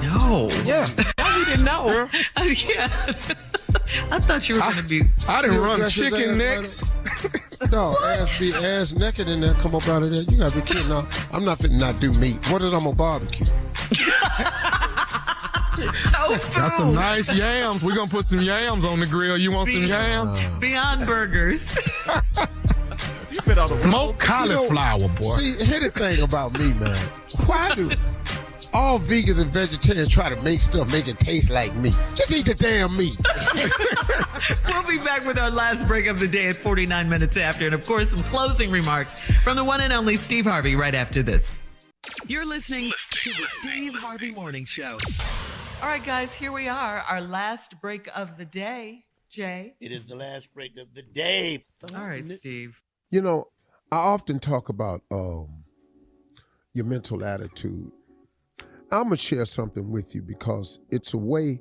No. Yeah. Oh, we didn't know. Yeah. I thought you were going to be. I didn't run chicken necks. No, ass naked in there, come up out of there. You gotta be kidding. No, I'm not finna not do meat. What is I'm gonna barbecue? Got some nice yams. We're gonna put some yams on the grill. You want some yams? Beyond burgers. Smoked cauliflower, boy. See, here's the thing about me, man. Why do all vegans and vegetarians try to make stuff make it taste like meat? Just eat the damn meat. We'll be back with our last break of the day at 49 minutes after. And, of course, some closing remarks from the one and only Steve Harvey right after this. You're listening to the Steve Harvey Morning Show. All right, guys, here we are, our last break of the day. Jay? It is the last break of the day. All right, Steve. You know, I often talk about your mental attitude. I'm going to share something with you because it's a way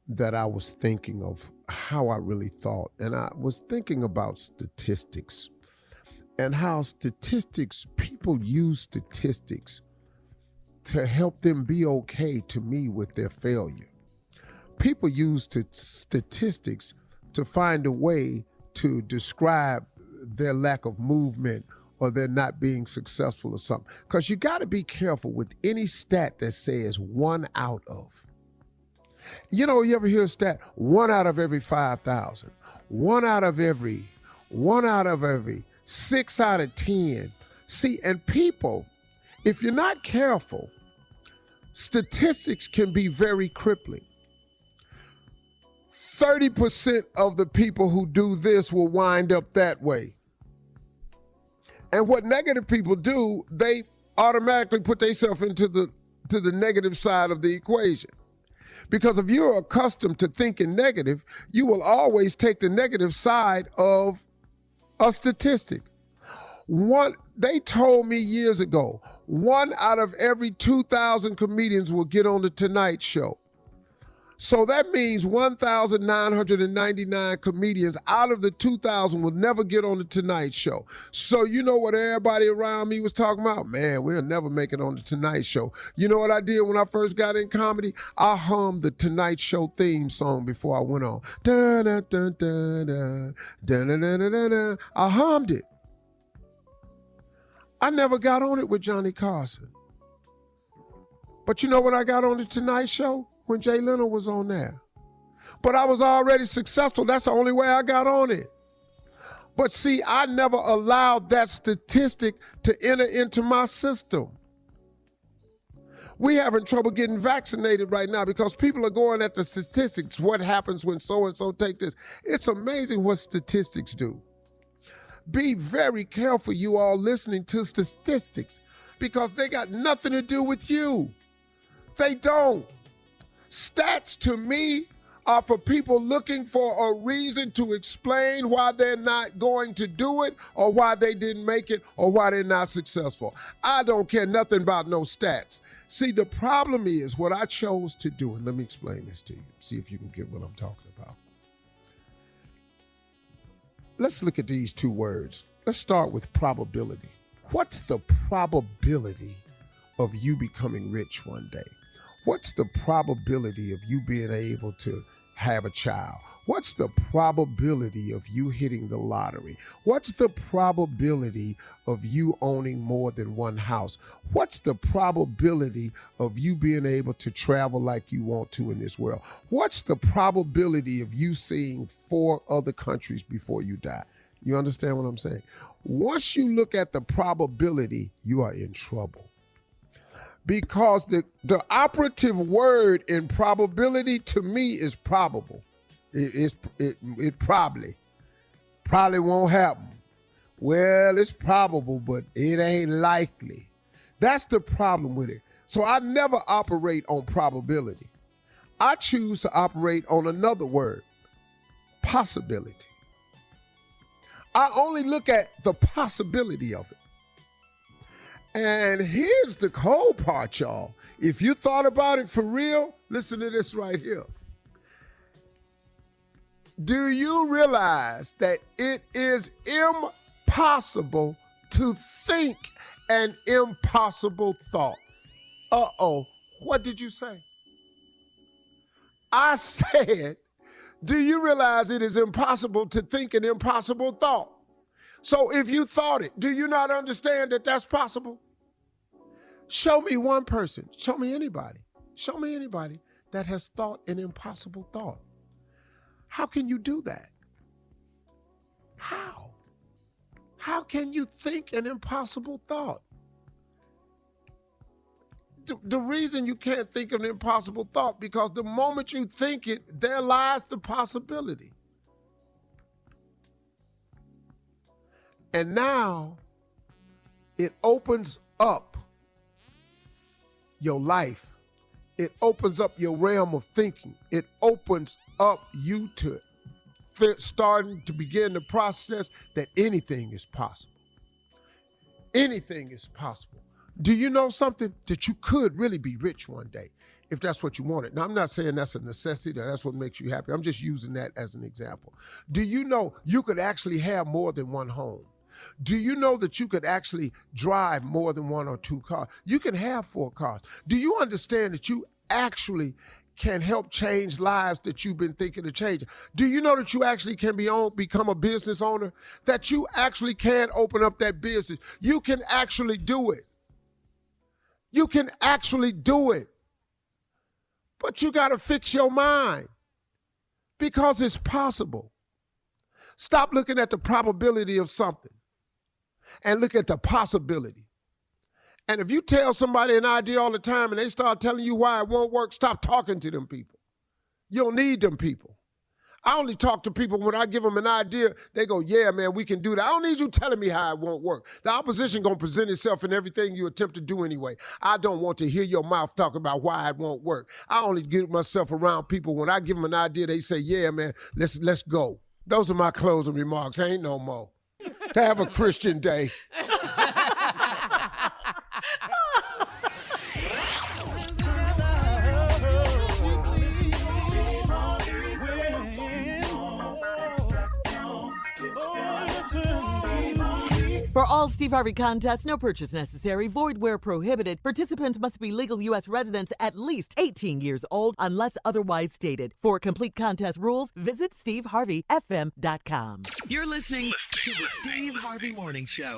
that I was thinking of how I really thought. And I was thinking about statistics. and how people use statistics to help them be okay, to me, with their failure. People use statistics to find a way to describe their lack of movement or they're not being successful or something. Because you got to be careful with any stat that says 1 out of. You know, you ever hear a stat, 1 out of every 5,000, 1 out of every, 6 out of 10. See, and people, if you're not careful, statistics can be very crippling. 30% of the people who do this will wind up that way. And what negative people do, they automatically put themselves into the negative side of the equation. Because if you're accustomed to thinking negative, you will always take the negative side of a statistic. They told me years ago, 1 out of every 2,000 comedians will get on the Tonight Show. So that means 1,999 comedians out of the 2,000 will never get on the Tonight Show. So you know what everybody around me was talking about? Man, we'll never make it on the Tonight Show. You know what I did when I first got in comedy? I hummed the Tonight Show theme song before I went on. Da da da da da da da da da da. I hummed it. I never got on it with Johnny Carson. But you know when I got on the Tonight Show? When Jay Leno was on there. But I was already successful. That's the only way I got on it. But see, I never allowed that statistic to enter into my system. We having trouble getting vaccinated right now because people are going at the statistics. What happens when so-and-so take this? It's amazing what statistics do. Be very careful, you all listening to statistics, because they got nothing to do with you. They don't. Stats, to me, are for people looking for a reason to explain why they're not going to do it or why they didn't make it or why they're not successful. I don't care nothing about no stats. See, the problem is what I chose to do, and let me explain this to you, see if you can get what I'm talking about. Let's look at these two words. Let's start with probability. What's the probability of you becoming rich one day? What's the probability of you being able to have a child? What's the probability of you hitting the lottery? What's the probability of you owning more than one house? What's the probability of you being able to travel like you want to in this world? What's the probability of you seeing 4 other countries before you die? You understand what I'm saying? Once you look at the probability, you are in trouble. Because the operative word in probability to me is probable. It probably won't happen. Well, it's probable, but it ain't likely. That's the problem with it. So I never operate on probability. I choose to operate on another word, possibility. I only look at the possibility of it. And here's the cold part, y'all. If you thought about it for real, listen to this right here. Do you realize that it is impossible to think an impossible thought? Uh-oh, what did you say? I said, do you realize it is impossible to think an impossible thought? So if you thought it, do you not understand that that's possible? Show me one person, show me anybody that has thought an impossible thought. How can you do that? How? How can you think an impossible thought? The reason you can't think of an impossible thought, because the moment you think it, there lies the possibility. And now it opens up your life. It opens up your realm of thinking. It opens up you to starting to begin the process that anything is possible. Anything is possible. Do you know something? That you could really be rich one day if that's what you wanted. Now, I'm not saying that's a necessity or that's what makes you happy. I'm just using that as an example. Do you know you could actually have more than one home? Do you know that you could actually drive more than 1 or 2 cars? You can have 4 cars. Do you understand that you actually can help change lives that you've been thinking of changing? Do you know that you actually can become a business owner? That you actually can open up that business? You can actually do it. You can actually do it. But you got to fix your mind because it's possible. Stop looking at the probability of something and look at the possibility. And if you tell somebody an idea all the time and they start telling you why it won't work, stop talking to them people. You don't need them people. I only talk to people when I give them an idea, they go, yeah, man, we can do that. I don't need you telling me how it won't work. The opposition going to present itself in everything you attempt to do anyway. I don't want to hear your mouth talk about why it won't work. I only get myself around people when I give them an idea, they say, yeah, man, let's go. Those are my closing remarks. Ain't no more. Have a Christian day. For all Steve Harvey contests, no purchase necessary, void where prohibited. Participants must be legal U.S. residents at least 18 years old unless otherwise stated. For complete contest rules, visit SteveHarveyFM.com. You're listening to the Steve Harvey Morning Show.